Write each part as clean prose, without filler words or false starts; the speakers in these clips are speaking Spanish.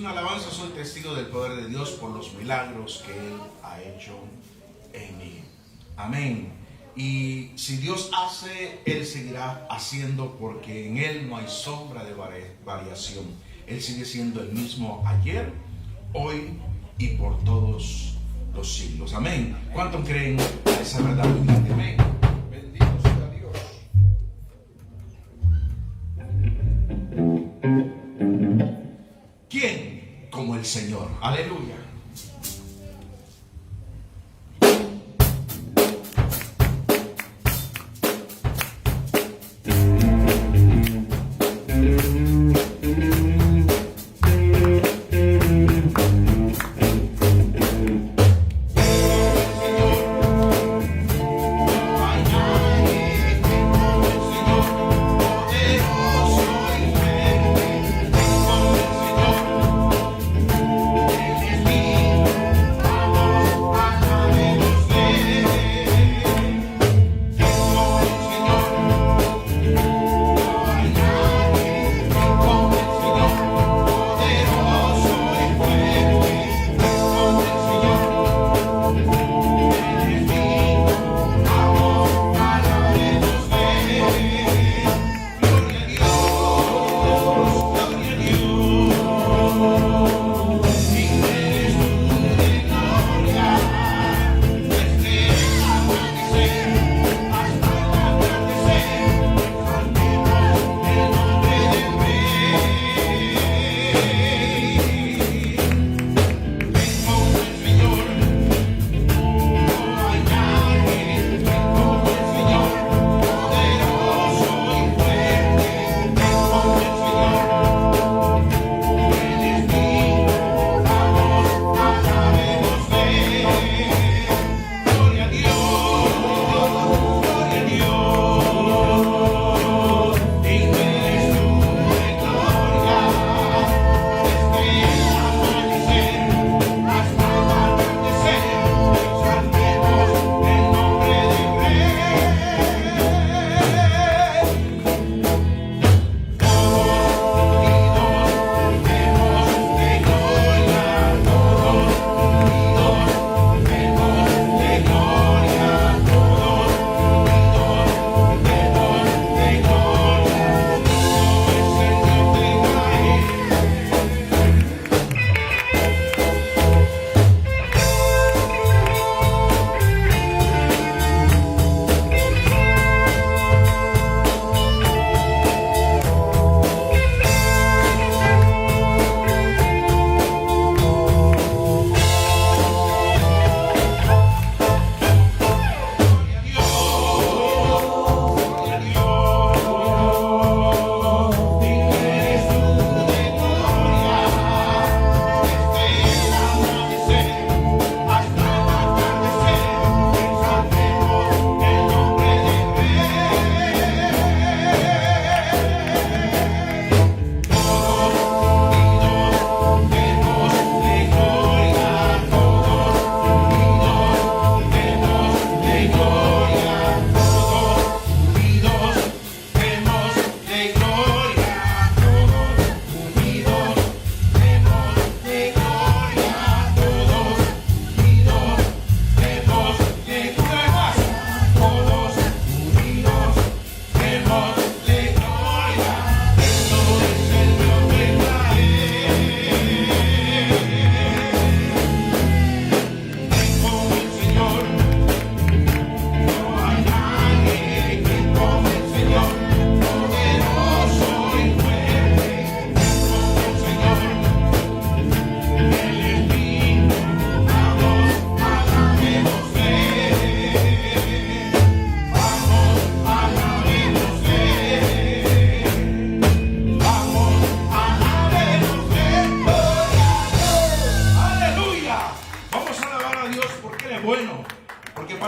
una alabanza, soy testigo del poder de Dios por los milagros que Él ha hecho en mí. Amén. Y si Dios hace, Él seguirá haciendo, porque en Él no hay sombra de variación. Él sigue siendo el mismo ayer, hoy y por todos los siglos. Amén. ¿Cuántos creen esa verdad muy grande? Amén. Bendito sea Dios. ¿Quién como el Señor? Aleluya.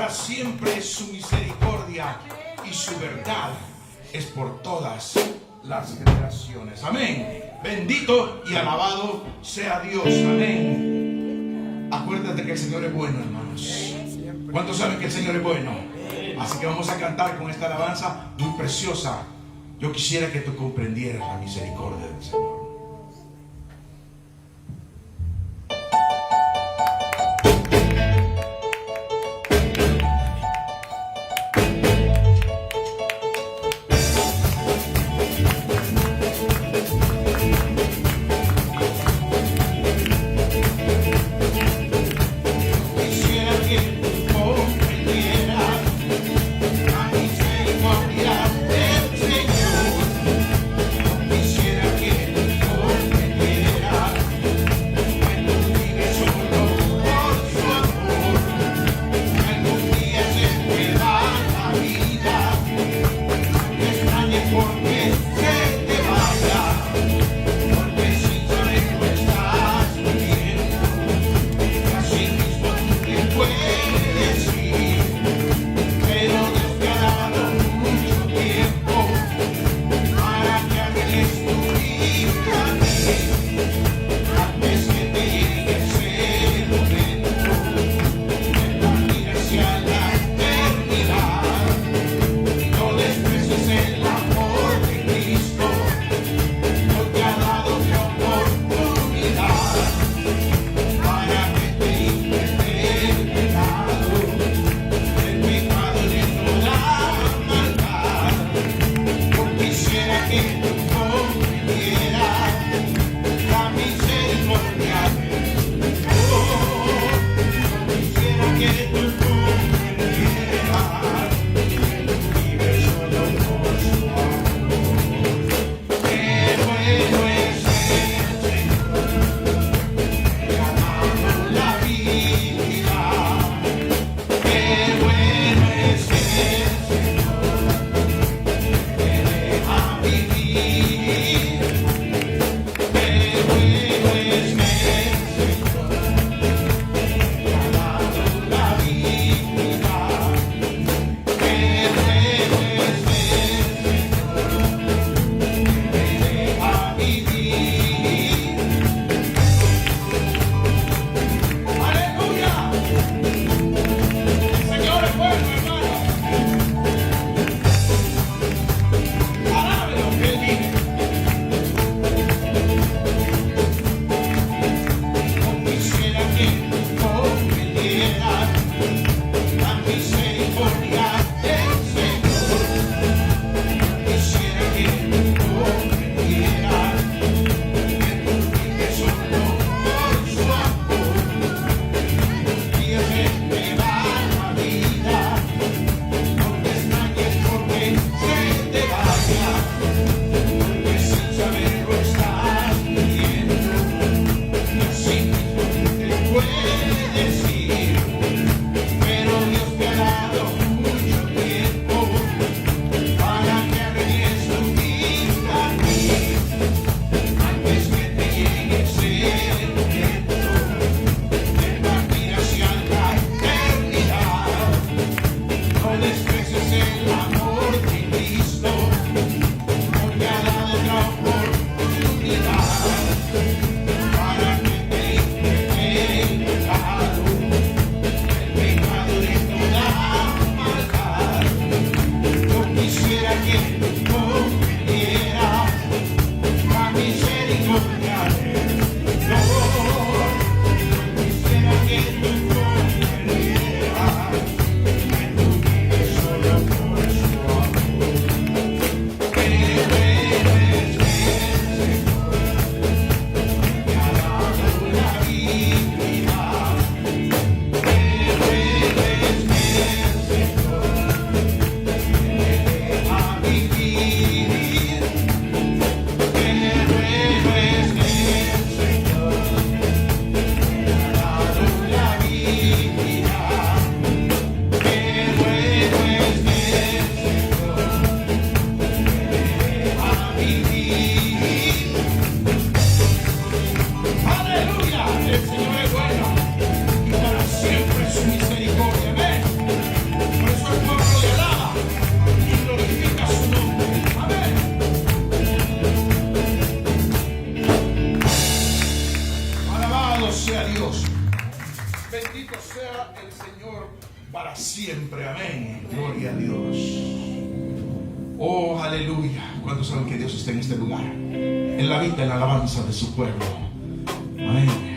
Siempre es su misericordia y su verdad es por todas las generaciones. Amén. Bendito y alabado sea Dios. Amén. Acuérdate que el Señor es bueno, hermanos. ¿Cuántos saben que el Señor es bueno? Así que vamos a cantar con esta alabanza muy preciosa. Yo quisiera que tú comprendieras la misericordia del Señor. Dios. Bendito sea el Señor para siempre. Amén. Gloria a Dios. Oh, aleluya. ¿Cuántos saben que Dios está en este lugar? En la vida, en la alabanza de su pueblo. Amén.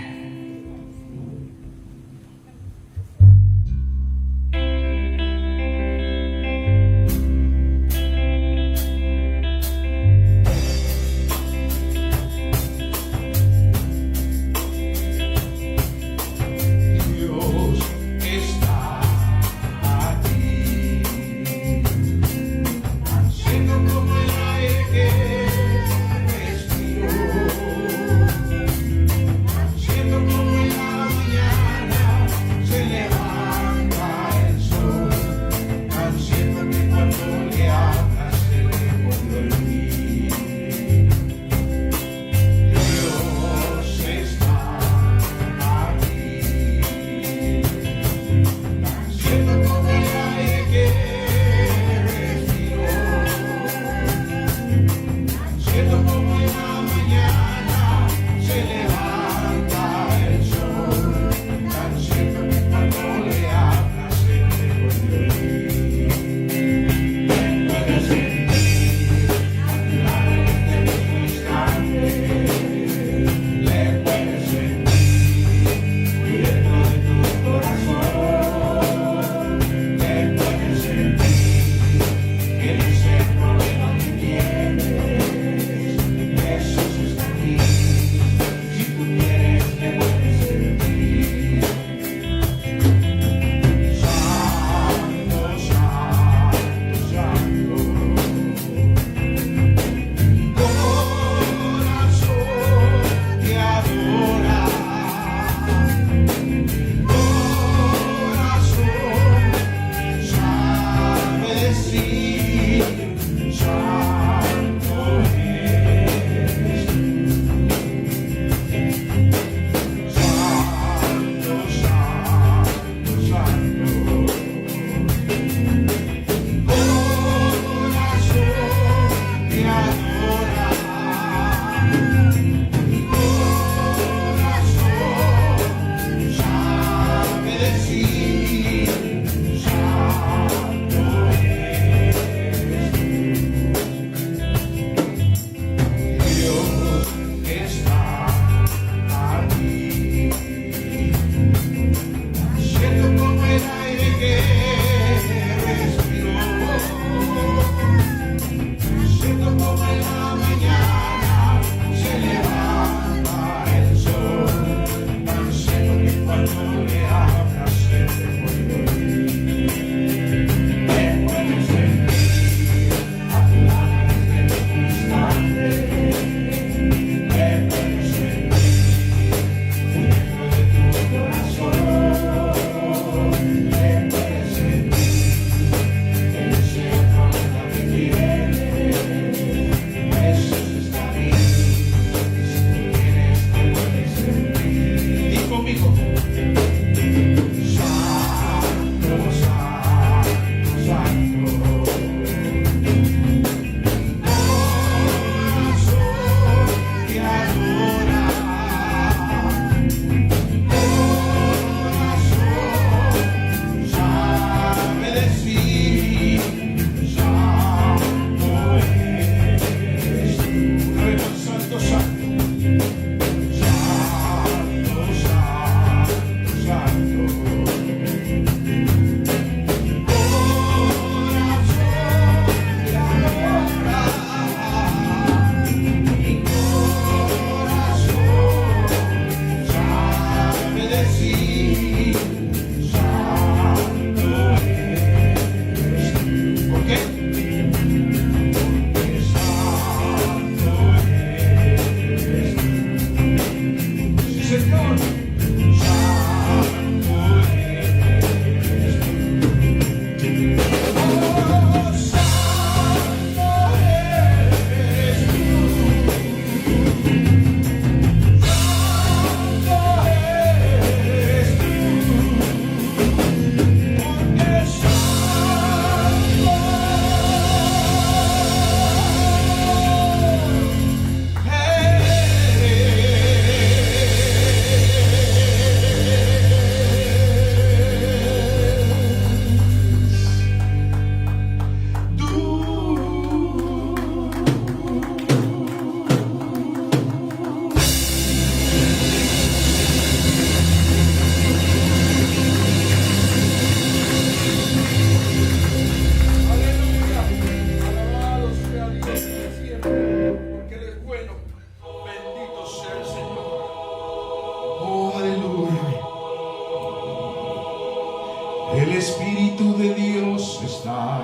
Espíritu de Dios está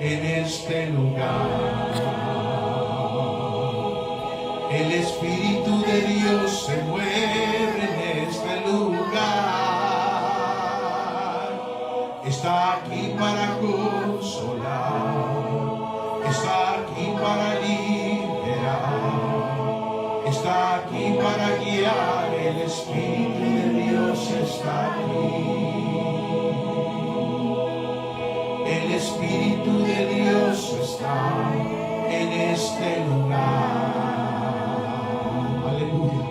en este lugar. El Espíritu de Dios se mueve en este lugar. Está aquí para consolar, está aquí para liberar, está aquí para guiar. El Espíritu de Dios está aquí. El Espíritu de Dios está en este lugar. Aleluya.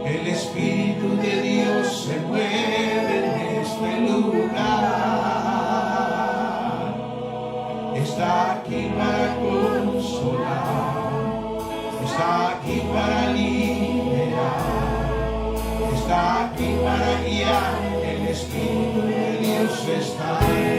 El Espíritu de Dios se mueve en este lugar. Está aquí para consolar, está aquí para liberar, está aquí para guiar. El Espíritu de Dios está ahí.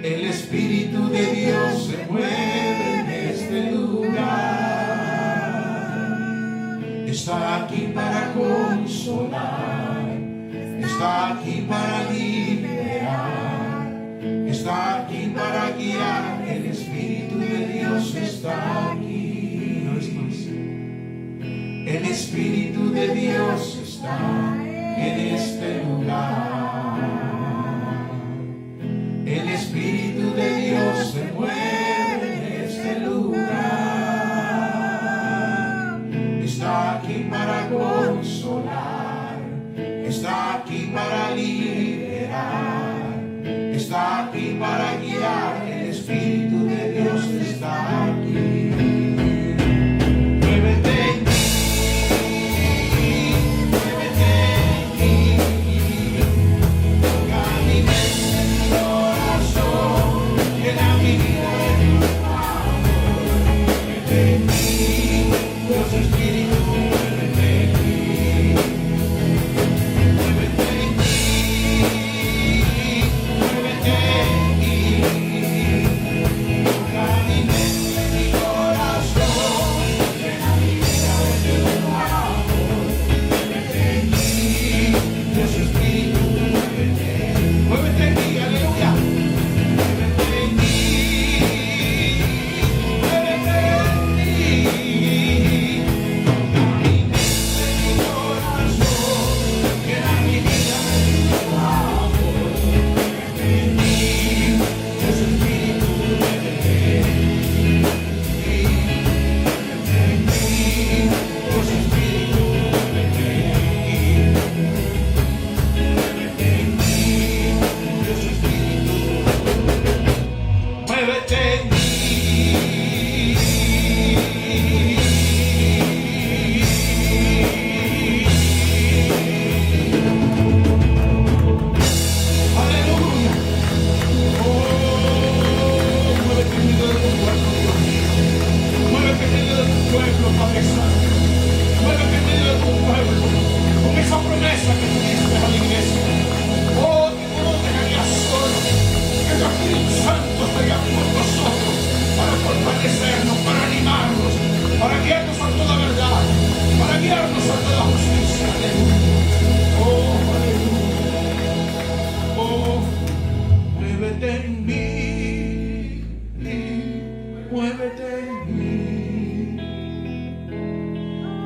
El Espíritu de Dios se mueve en este lugar. Está aquí para consolar, está aquí para liberar, está aquí para guiar. El Espíritu de Dios está aquí. Una vez más. El Espíritu de Dios está en este lugar. El Espíritu de Dios se mueve en este lugar. Está aquí para consolar, está aquí para liberar, está aquí para guiar. El Espíritu de Dios está aquí. Dios Espíritu, muévete aquí. de tu pueblo, con esa promesa que tú diste a la iglesia. Oh, que no nos dejarías solo, que tu Espíritu Santo estaría con nosotros para fortalecernos, para animarnos, para guiarnos a toda verdad, para guiarnos a toda justicia. Aleluya. Oh, aleluya. Oh, muévete en mí, muévete en mí.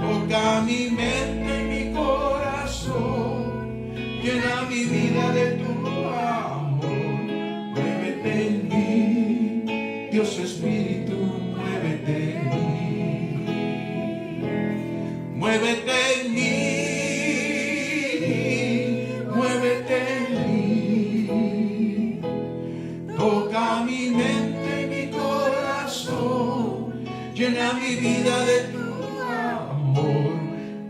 Toca mi mente y mi corazón, llena mi vida de tu amor. Muévete en mí, Dios Espíritu, muévete en mí. Muévete en mí, muévete en mí. Toca mi mente y mi corazón, llena mi vida de tu amor.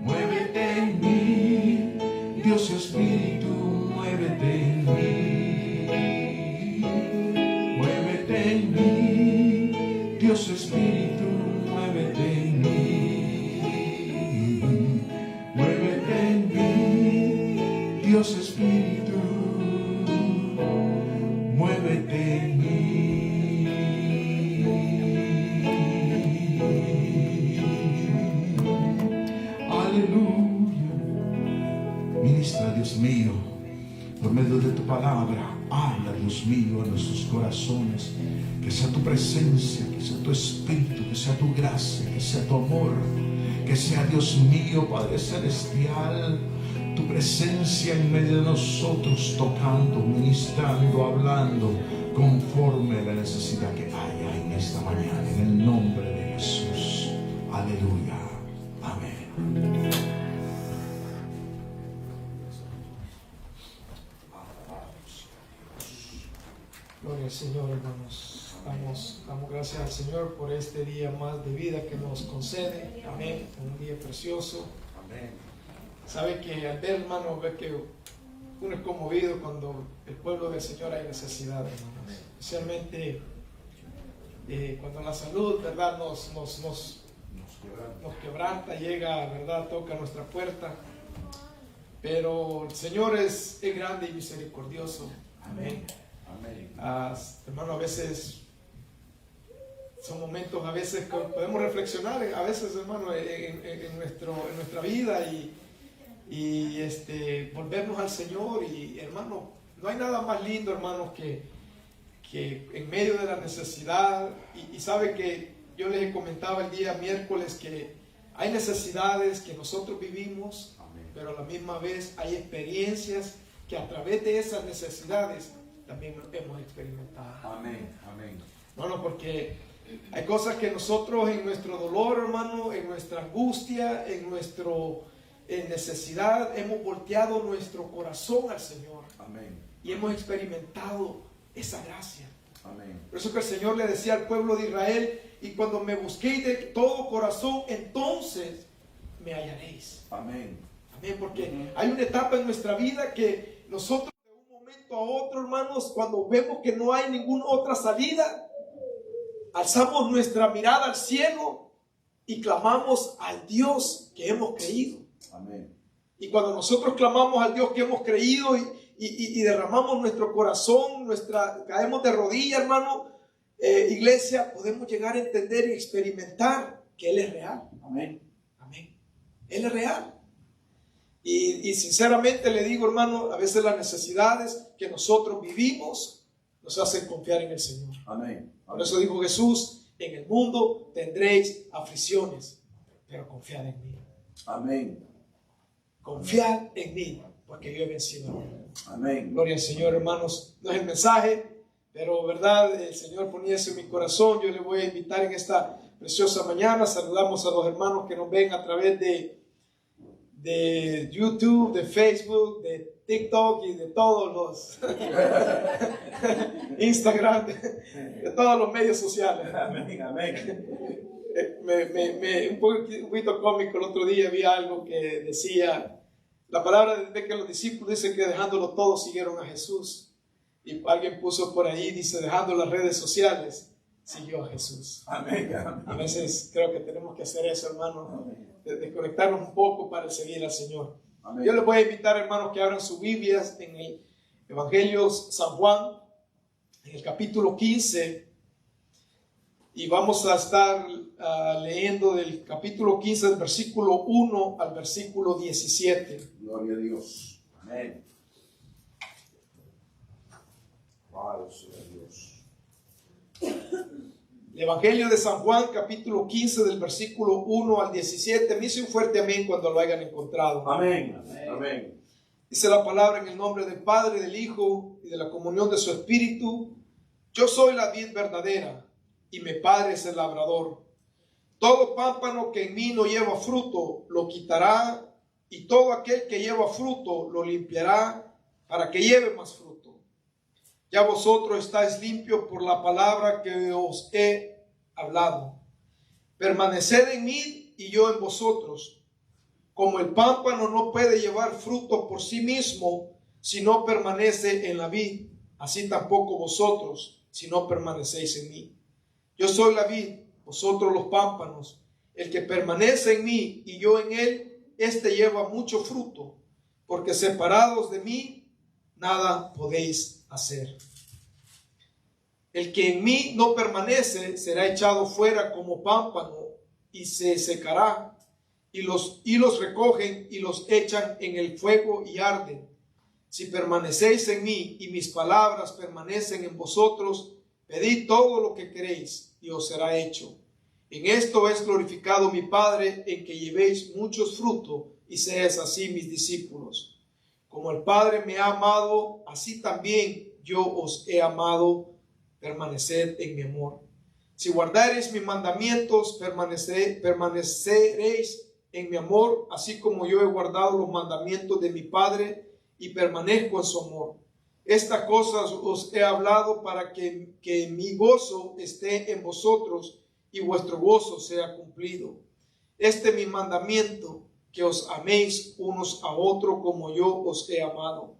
Muévete en mí, Dios Espíritu, muévete en mí. Muévete en mí, Dios Espíritu, muévete en mí. Muévete en mí, Dios Espíritu, muévete en mí. Aleluya. Ministra, Dios mío, por medio de tu palabra, habla, Dios mío, a nuestros corazones. Que sea tu presencia, que sea tu espíritu, que sea tu gracia, que sea tu amor, que sea, Dios mío, Padre celestial, tu presencia en medio de nosotros, tocando, ministrando, hablando, conforme a la necesidad que haya en esta mañana, en el nombre de Jesús. Aleluya. Amén. Gloria al Señor, hermanos. Damos gracias al Señor por este día más de vida que nos concede. Amén. Un día precioso. Amén. Sabe que al ver, hermano, ve que uno es conmovido cuando el pueblo del Señor hay necesidad, hermanos. Especialmente cuando la salud, ¿verdad?, nos quebranta, llega, ¿verdad?, toca nuestra puerta. Pero el Señor es grande y misericordioso. Amén. Amén. Hermano, a veces son momentos, a veces que podemos reflexionar, a veces, hermano, en nuestra vida y volvernos al Señor. Y, hermano, no hay nada más lindo, hermano, que en medio de la necesidad, y sabe que yo les comentaba el día miércoles que hay necesidades que nosotros vivimos. Amén. Pero a la misma vez hay experiencias que a través de esas necesidades también hemos experimentado. Amén. Amén. Bueno, porque hay cosas que nosotros en nuestro dolor, hermano, en nuestra angustia, en necesidad, hemos volteado nuestro corazón al Señor. Amén. Y hemos experimentado esa gracia. Amén. Por eso que el Señor le decía al pueblo de Israel: y cuando me busquéis de todo corazón, entonces me hallaréis. Amén. Amén, porque hay una etapa en nuestra vida que nosotros de un momento a otro, hermanos, cuando vemos que no hay ninguna otra salida, alzamos nuestra mirada al cielo y clamamos al Dios que hemos creído. Amén. Y cuando nosotros clamamos al Dios que hemos creído y derramamos nuestro corazón, caemos de rodillas, hermano, iglesia, podemos llegar a entender y experimentar que Él es real. Amén. Amén. Él es real. Y sinceramente le digo, hermano, a veces las necesidades que nosotros vivimos nos hacen confiar en el Señor. Amén. Por eso dijo Jesús: en el mundo tendréis aflicciones, pero confiad en mí. Amén. Confiad en mí, porque yo he vencido al mundo. Amén. Gloria al Señor, hermanos. No es el mensaje, pero verdad, el Señor ponía eso en mi corazón. Yo le voy a invitar en esta preciosa mañana. Saludamos a los hermanos que nos ven a través de YouTube, de Facebook, de TikTok y de todos los Instagram, de todos los medios sociales. Amén. Amén. Un poquito cómico, el otro día vi algo que decía, la palabra de que los discípulos dicen que dejándolo todo siguieron a Jesús, y alguien puso por ahí, dice, dejando las redes sociales siguió a Jesús. Amén. A veces creo que tenemos que hacer eso, hermano. Amén. desconectarnos un poco para seguir al Señor. Amén. Yo les voy a invitar, hermanos, que abran sus Biblias en el Evangelio San Juan, en el capítulo 15, y vamos a estar leyendo del capítulo 15, del versículo 1 al versículo 17. Gloria a Dios. Amén. Padre, sea Dios. El Evangelio de San Juan, capítulo 15, del versículo 1 al 17. Me hice un fuerte amén cuando lo hayan encontrado. Amén. Amén. Dice la palabra en el nombre del Padre, del Hijo y de la comunión de su Espíritu. Yo soy la vid verdadera y mi Padre es el labrador. Todo pámpano que en mí no lleva fruto lo quitará, y todo aquel que lleva fruto lo limpiará para que lleve más fruto. Ya vosotros estáis limpios por la palabra que os he hablado. Permaneced en mí y yo en vosotros. Como el pámpano no puede llevar fruto por sí mismo si no permanece en la vid, así tampoco vosotros si no permanecéis en mí. Yo soy la vid, vosotros los pámpanos. El que permanece en mí y yo en él, éste lleva mucho fruto, porque separados de mí, nada podéis hacer. El que en mí no permanece será echado fuera como pámpano y se secará, y los recogen y los echan en el fuego y arden. Si permanecéis en mí y mis palabras permanecen en vosotros, pedid todo lo que queréis y os será hecho. En esto es glorificado mi Padre, en que llevéis muchos frutos y seáis así mis discípulos. Como el Padre me ha amado, así también yo os he amado. Permaneced en mi amor. Si guardareis mis mandamientos, permaneceréis en mi amor, así como yo he guardado los mandamientos de mi Padre y permanezco en su amor. Estas cosas os he hablado para que mi gozo esté en vosotros y vuestro gozo sea cumplido. Este es mi mandamiento, que os améis unos a otros como yo os he amado.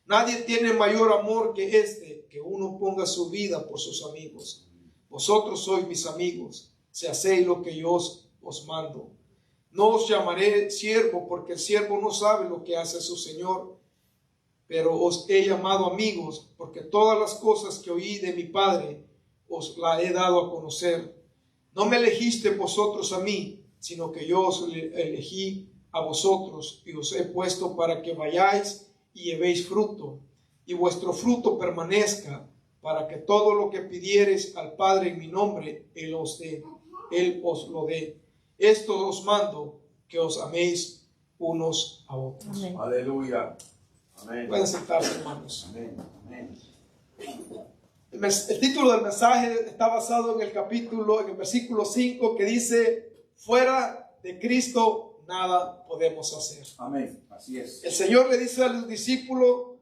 Nadie tiene mayor amor que este, que uno ponga su vida por sus amigos. Vosotros sois mis amigos, si hacéis lo que yo os mando. No os llamaré siervo, porque el siervo no sabe lo que hace su Señor, pero os he llamado amigos, porque todas las cosas que oí de mi Padre os las he dado a conocer. No me elegiste vosotros a mí, sino que yo os elegí a vosotros y os he puesto para que vayáis y llevéis fruto, y vuestro fruto permanezca, para que todo lo que pidiereis al Padre en mi nombre, Él os lo dé. Esto os mando, que os améis unos a otros. Amén. Aleluya. Amén. Pueden sentarse, hermanos. Amén. Amén. El título del mensaje está basado en el versículo 5, que dice: fuera de Cristo nada podemos hacer. Amén. Así es. El Señor le dice a los discípulos: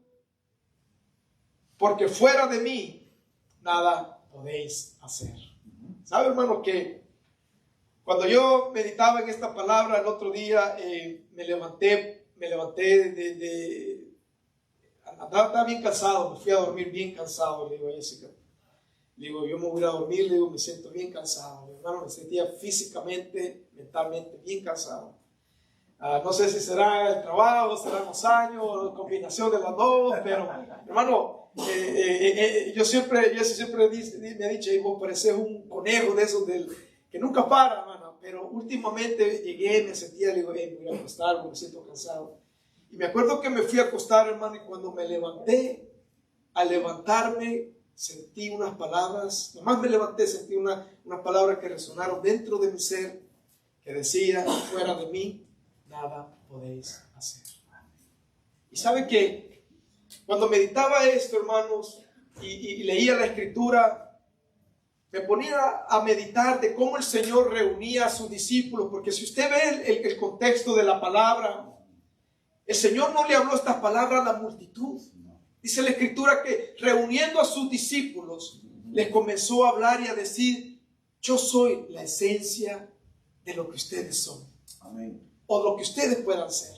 porque fuera de mí nada podéis hacer. ¿Sabe, hermano, que cuando yo meditaba en esta palabra el otro día, me levanté estaba bien cansado, me fui a dormir bien cansado. Le digo a Jessica, le digo, yo me voy a dormir, le digo, me siento bien cansado. Mi hermano, me sentía físicamente, mentalmente bien cansado. No sé si será el trabajo, serán los años, combinación de las dos, pero hermano, Jesse siempre me ha dicho, vos pareces un conejo de esos que nunca para, hermano. Pero últimamente llegué, me sentía, le digo, me voy a acostar, me siento cansado. Y me acuerdo que me fui a acostar, hermano, y cuando me levanté, al levantarme, sentí unas palabras, nomás me levanté, sentí unas palabras que resonaron dentro de mi ser, que decía: fuera de mí, nada podéis hacer. Y sabe que cuando meditaba esto, hermanos, y leía la Escritura, me ponía a meditar de cómo el Señor reunía a sus discípulos, porque si usted ve el contexto de la palabra, el Señor no le habló estas palabras a la multitud. Dice la Escritura que reuniendo a sus discípulos, les comenzó a hablar y a decir: yo soy la esencia de lo que ustedes son. Amén. O lo que ustedes puedan ser.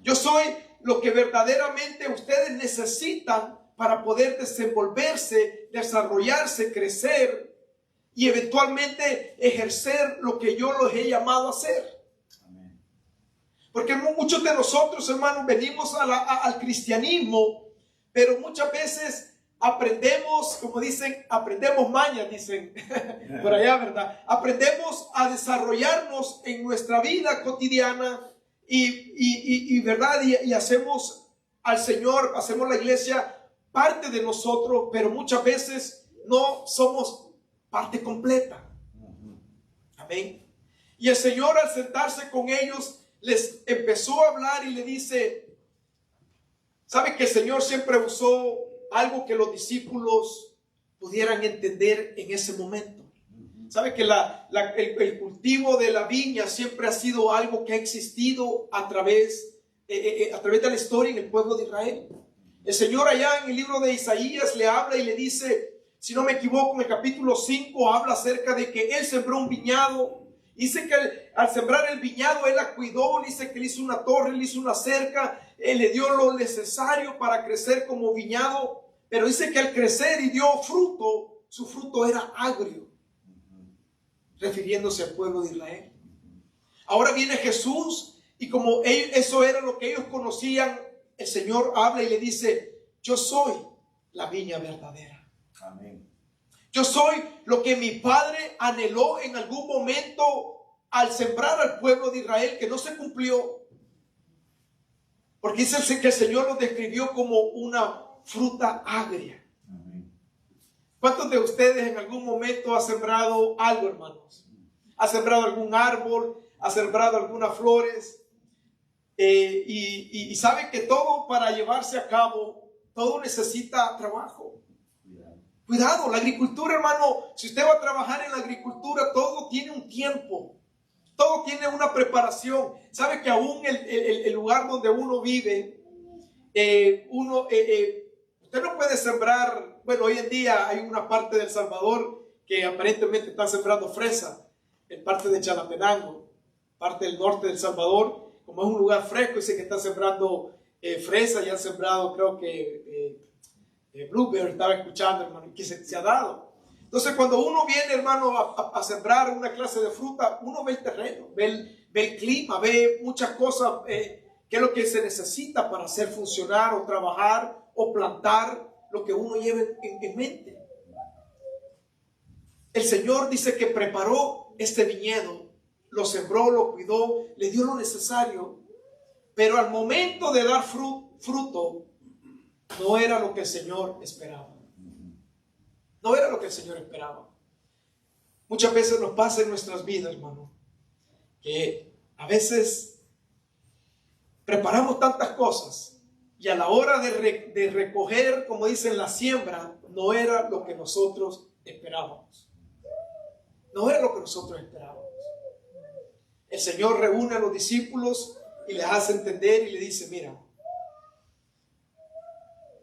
Yo soy lo que verdaderamente ustedes necesitan para poder desenvolverse, desarrollarse, crecer y eventualmente ejercer lo que yo los he llamado a hacer. Amén. Porque muchos de nosotros, hermanos, venimos al cristianismo, pero muchas veces aprendemos, como dicen, aprendemos mañas, dicen por allá, ¿verdad? Aprendemos a desarrollarnos en nuestra vida cotidiana ¿verdad? Y hacemos al Señor, hacemos la iglesia parte de nosotros, pero muchas veces no somos parte completa. Amén. Y el Señor, al sentarse con ellos, les empezó a hablar y le dice, ¿sabe que el Señor siempre usó algo que los discípulos pudieran entender en ese momento? ¿Sabe que el cultivo de la viña siempre ha sido algo que ha existido a través de la historia en el pueblo de Israel? El Señor allá en el libro de Isaías le habla y le dice, si no me equivoco, en el capítulo 5 habla acerca de que Él sembró un viñado. Dice que al sembrar el viñado, Él la cuidó, dice que le hizo una torre, le hizo una cerca, Él le dio lo necesario para crecer como viñado. Pero dice que al crecer y dio fruto, su fruto era agrio, refiriéndose al pueblo de Israel. Ahora viene Jesús y como eso era lo que ellos conocían, el Señor habla y le dice, yo soy la viña verdadera. Amén. Yo soy lo que mi Padre anheló en algún momento al sembrar al pueblo de Israel, que no se cumplió. Porque dice que el Señor lo describió como una fruta agria. ¿Cuántos de ustedes en algún momento ha sembrado algo, hermanos? ¿Ha sembrado algún árbol? ¿Ha sembrado algunas flores? Y sabe que todo para llevarse a cabo, todo necesita trabajo. Cuidado, la agricultura, hermano, si usted va a trabajar en la agricultura, todo tiene un tiempo, todo tiene una preparación. Sabe que aún el lugar donde uno vive, usted no puede sembrar. Bueno, hoy en día hay una parte de El Salvador que aparentemente están sembrando fresa, en parte de Chalatenango, parte del norte de El Salvador, como es un lugar fresco, dice que están sembrando fresa, y han sembrado, creo que blueberry, estaba escuchando, hermano, que se ha dado. Entonces, cuando uno viene, hermano, a sembrar una clase de fruta, uno ve el terreno, ve el clima, ve muchas cosas, qué es lo que se necesita para hacer funcionar o trabajar o plantar lo que uno lleve en mente. El Señor dice que preparó este viñedo, lo sembró, lo cuidó, le dio lo necesario, pero al momento de dar fruto, no era lo que el Señor esperaba. No era lo que el Señor esperaba. Muchas veces nos pasa en nuestras vidas, hermano, que a veces preparamos tantas cosas y a la hora de recoger, como dicen, la siembra, no era lo que nosotros esperábamos. No era lo que nosotros esperábamos. El Señor reúne a los discípulos y les hace entender y le dice, mira,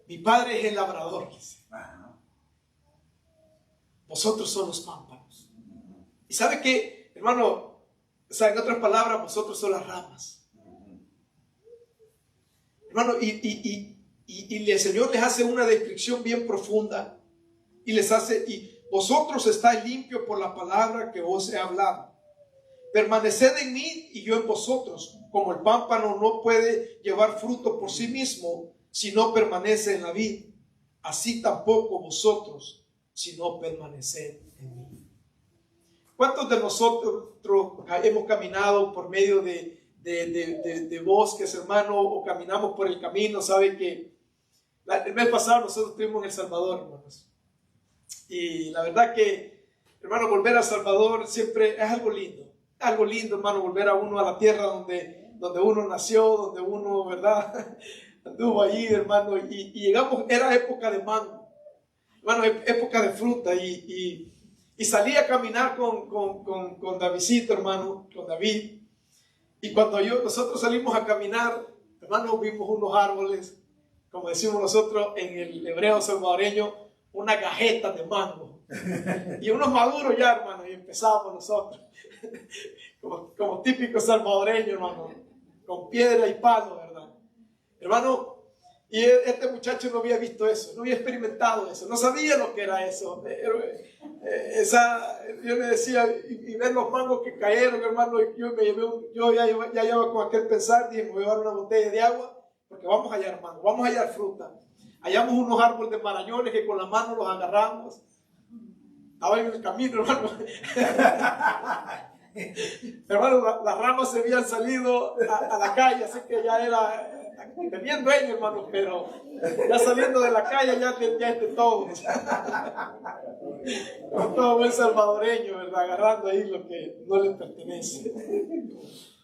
mi Padre es el labrador, dice. Vosotros son los pámpanos. Y sabe que, hermano, o sea, en otras palabras, vosotros son las ramas. Hermano, y el Señor les hace una descripción bien profunda y les hace, y vosotros estáis limpios por la palabra que os he hablado. Permaneced en mí y yo en vosotros, como el pámpano no puede llevar fruto por sí mismo si no permanece en la vid, así tampoco vosotros si no permaneced en mí. ¿Cuántos de nosotros hemos caminado por medio de bosques, hermano, o caminamos por el camino? Sabe que el mes pasado nosotros estuvimos en El Salvador, hermanos, y la verdad que, hermano, volver a El Salvador siempre es algo lindo, hermano, volver a uno a la tierra donde uno nació, donde uno, ¿verdad?, anduvo allí, hermano, y llegamos, era época de mango, hermano, época de fruta, y salí a caminar con Davidcito, hermano, con David, y cuando nosotros salimos a caminar, hermano, vimos unos árboles, como decimos nosotros en el hebreo salvadoreño, una gajeta de mango, y unos maduros ya, hermano, y empezamos nosotros, como típico salvadoreño, hermano, con piedra y palo, ¿verdad? Hermano, Y este muchacho no había visto eso, no había experimentado eso, no sabía lo que era eso. Yo le decía, y ver los mangos que cayeron, hermano, yo ya llevaba con aquel pensar, dije, me voy a llevar una botella de agua, porque vamos a hallar mango, vamos a hallar fruta. Hallamos unos árboles de marañones que con la mano los agarramos. Estaba en el camino, hermano. Hermano, las ramas se habían salido a la calle, así que ya era... Tenía dueño, hermano, pero ya saliendo de la calle ya es de todo. Todo buen salvadoreño, ¿verdad? Agarrando ahí lo que no le pertenece.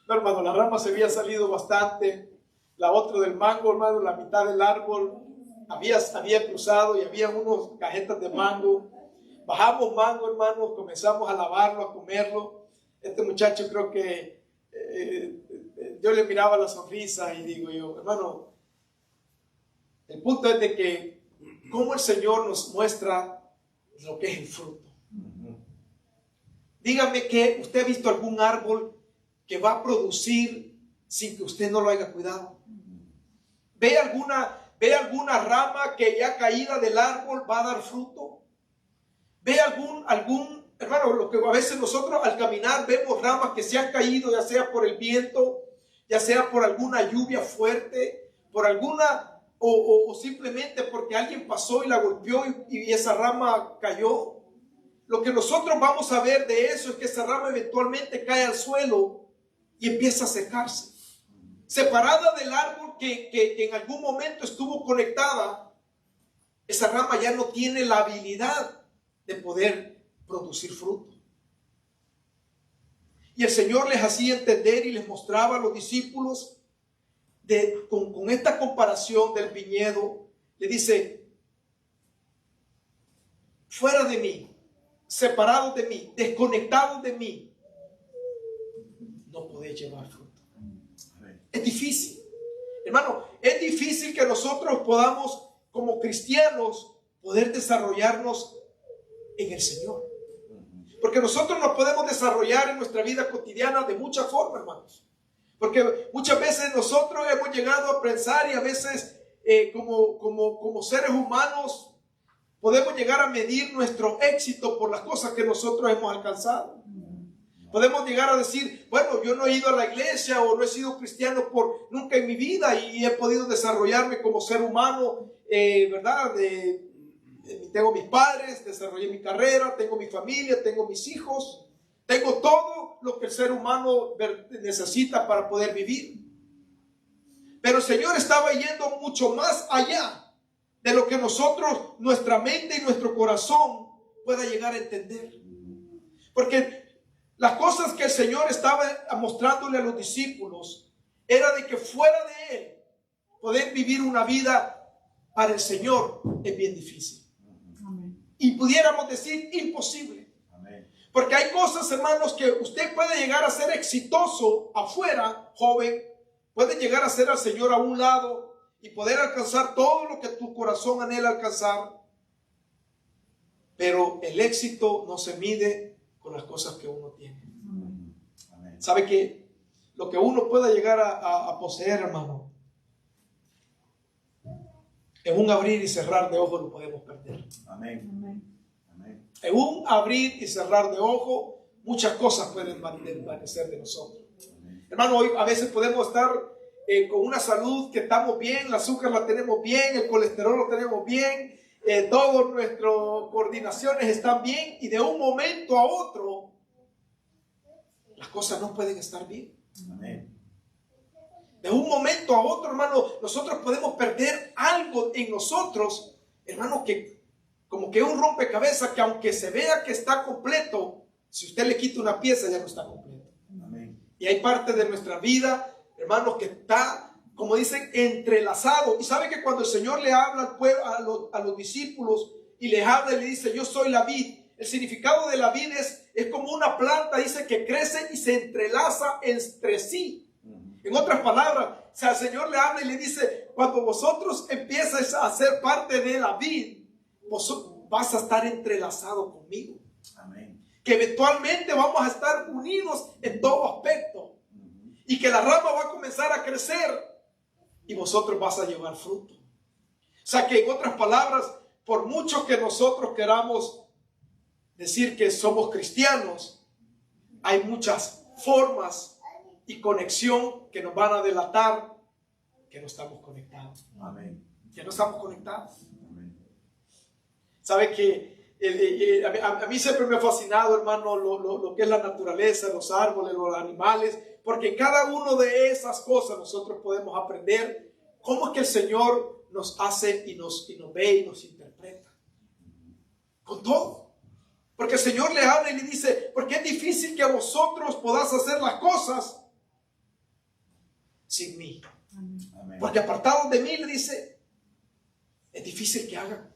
No, hermano, las ramas se habían salido bastante. La otra del mango, hermano, la mitad del árbol había cruzado y había unos cajetas de mango. Bajamos mango, hermano, comenzamos a lavarlo, a comerlo. Este muchacho creo que... yo le miraba la sonrisa y digo yo, hermano, el punto es de que cómo el Señor nos muestra lo que es el fruto. Dígame que usted ha visto algún árbol que va a producir sin que usted no lo haya cuidado. ¿Ve alguna rama que ya caída del árbol va a dar fruto? ¿Ve algún hermano, lo que a veces nosotros al caminar vemos ramas que se han caído, ya sea por el viento, ya sea por alguna lluvia fuerte, por alguna, o simplemente porque alguien pasó y la golpeó y esa rama cayó? Lo que nosotros vamos a ver de eso es que esa rama eventualmente cae al suelo y empieza a secarse. Separada del árbol que en algún momento estuvo conectada, esa rama ya no tiene la habilidad de poder producir fruto. Y el Señor les hacía entender y les mostraba a los discípulos con esta comparación del viñedo. Le dice: fuera de mí, separados de mí, desconectados de mí, no podéis llevar fruto. Es difícil, hermano, es difícil que nosotros podamos, como cristianos, poder desarrollarnos en el Señor. Porque nosotros nos podemos desarrollar en nuestra vida cotidiana de muchas formas, hermanos. Porque muchas veces nosotros hemos llegado a pensar, y a veces como seres humanos podemos llegar a medir nuestro éxito por las cosas que nosotros hemos alcanzado. Podemos llegar a decir, bueno, yo no he ido a la iglesia o no he sido cristiano nunca en mi vida y he podido desarrollarme como ser humano, ¿verdad? Tengo mis padres, desarrollé mi carrera, tengo mi familia, tengo mis hijos, tengo todo lo que el ser humano necesita para poder vivir. Pero el Señor estaba yendo mucho más allá de lo que nosotros, nuestra mente y nuestro corazón pueda llegar a entender. Porque las cosas que el Señor estaba mostrándole a los discípulos era de que fuera de Él poder vivir una vida para el Señor es bien difícil. Y pudiéramos decir imposible. Amén. Porque hay cosas, hermanos, que usted puede llegar a ser exitoso afuera, joven, puede llegar a ser al Señor a un lado y poder alcanzar todo lo que tu corazón anhela alcanzar. Pero el éxito no se mide con las cosas que uno tiene. Amén. ¿Sabe que lo que uno pueda llegar a poseer, hermano, en un abrir y cerrar de ojos lo podemos perder? Amén. Amén. En un abrir y cerrar de ojos, muchas cosas pueden desvanecer de nosotros. Amén. Hermano, hoy a veces podemos estar con una salud que estamos bien, el azúcar la tenemos bien, el colesterol lo tenemos bien, todas nuestras coordinaciones están bien, y de un momento a otro las cosas no pueden estar bien. Amén. De un momento a otro, hermano, nosotros podemos perder algo en nosotros, hermano, que como que es un rompecabezas que aunque se vea que está completo, si usted le quita una pieza ya no está completo. Amén. Y hay parte de nuestra vida, hermano, que está, como dicen, entrelazado. Y sabe que cuando el Señor le habla al pueblo, a los discípulos, y les habla y le dice: yo soy la vid. El significado de la vid es como una planta, dice, que crece y se entrelaza entre sí. En otras palabras, o sea, el Señor le habla y le dice: cuando vosotros empieces a ser parte de la vid, vos vas a estar entrelazado conmigo. Amén. Que eventualmente vamos a estar unidos en todo aspecto. Y que la rama va a comenzar a crecer y vosotros vas a llevar fruto. sea que en otras palabras, por mucho que nosotros queramos decir que somos cristianos, hay muchas formas y conexión que nos van a delatar que no estamos conectados. Amén. Que no estamos conectados. Amén. ¿Sabe que a mí siempre me ha fascinado, hermano, lo que es la naturaleza, los árboles, los animales, porque en cada una de esas cosas nosotros podemos aprender cómo es que el Señor nos hace y nos ve y nos interpreta. Con todo. Porque el Señor le habla y le dice, porque es difícil que vosotros podáis hacer las cosas sin mí. Amén. Porque apartados de mí, le dice, es difícil que hagan.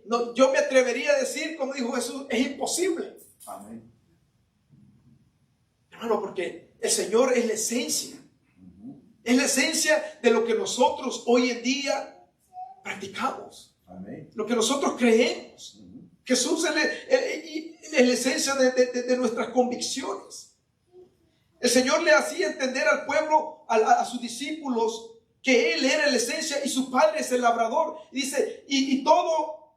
No, yo me atrevería a decir, como dijo Jesús, es imposible. Amén. Hermano, porque el Señor es la esencia. Es la esencia de lo que nosotros hoy en día practicamos. Amén. Lo que nosotros creemos. Jesús es la esencia de nuestras convicciones. El Señor le hacía entender al pueblo, a sus discípulos, que Él era la esencia y su Padre es el labrador. Y dice, y todo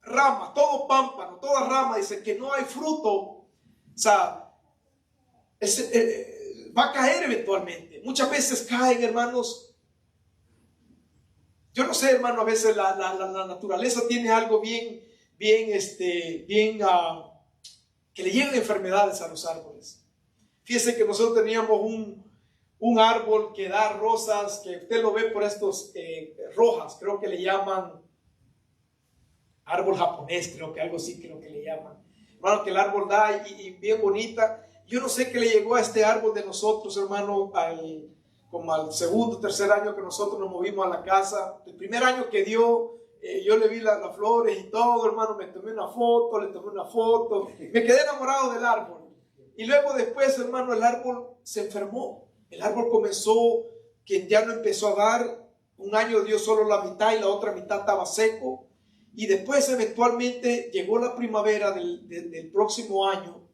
rama, todo pámpano, toda rama, dice que no hay fruto, o sea, va a caer eventualmente. Muchas veces caen, hermanos. Yo no sé, hermano, a veces la naturaleza tiene algo bien, que le llegan enfermedades a los árboles. Fíjese que nosotros teníamos un árbol que da rosas, que usted lo ve por estos rojas, creo que le llaman árbol japonés, creo que algo así creo que le llaman. Hermano, que el árbol da y bien bonita. Yo no sé qué le llegó a este árbol de nosotros, hermano, como al segundo, tercer año que nosotros nos movimos a la casa. El primer año que dio, yo le vi las flores y todo, hermano, me tomé una foto, le tomé una foto, me quedé enamorado del árbol. Y luego después, hermano, el árbol se enfermó. El árbol comenzó, que ya no empezó a dar. Un año dio solo la mitad y la otra mitad estaba seco. Y después eventualmente llegó la primavera del próximo año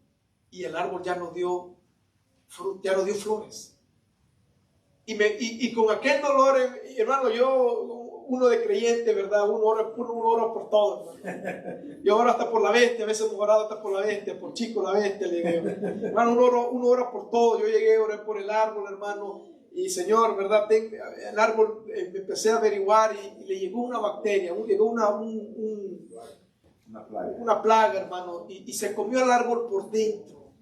y el árbol ya no dio flores. Y con aquel dolor, hermano, uno de creyente, ¿verdad? Uno ora por todo, hermano. Yo oro hasta por la bestia, a veces hemos orado hasta por la bestia, por Chico la bestia, le digo. Hermano, uno ora por todo. Yo llegué a orar por el árbol, hermano, y Señor, ¿verdad? El árbol, me empecé a averiguar y le llegó una bacteria, llegó una plaga, hermano, y se comió el árbol por dentro.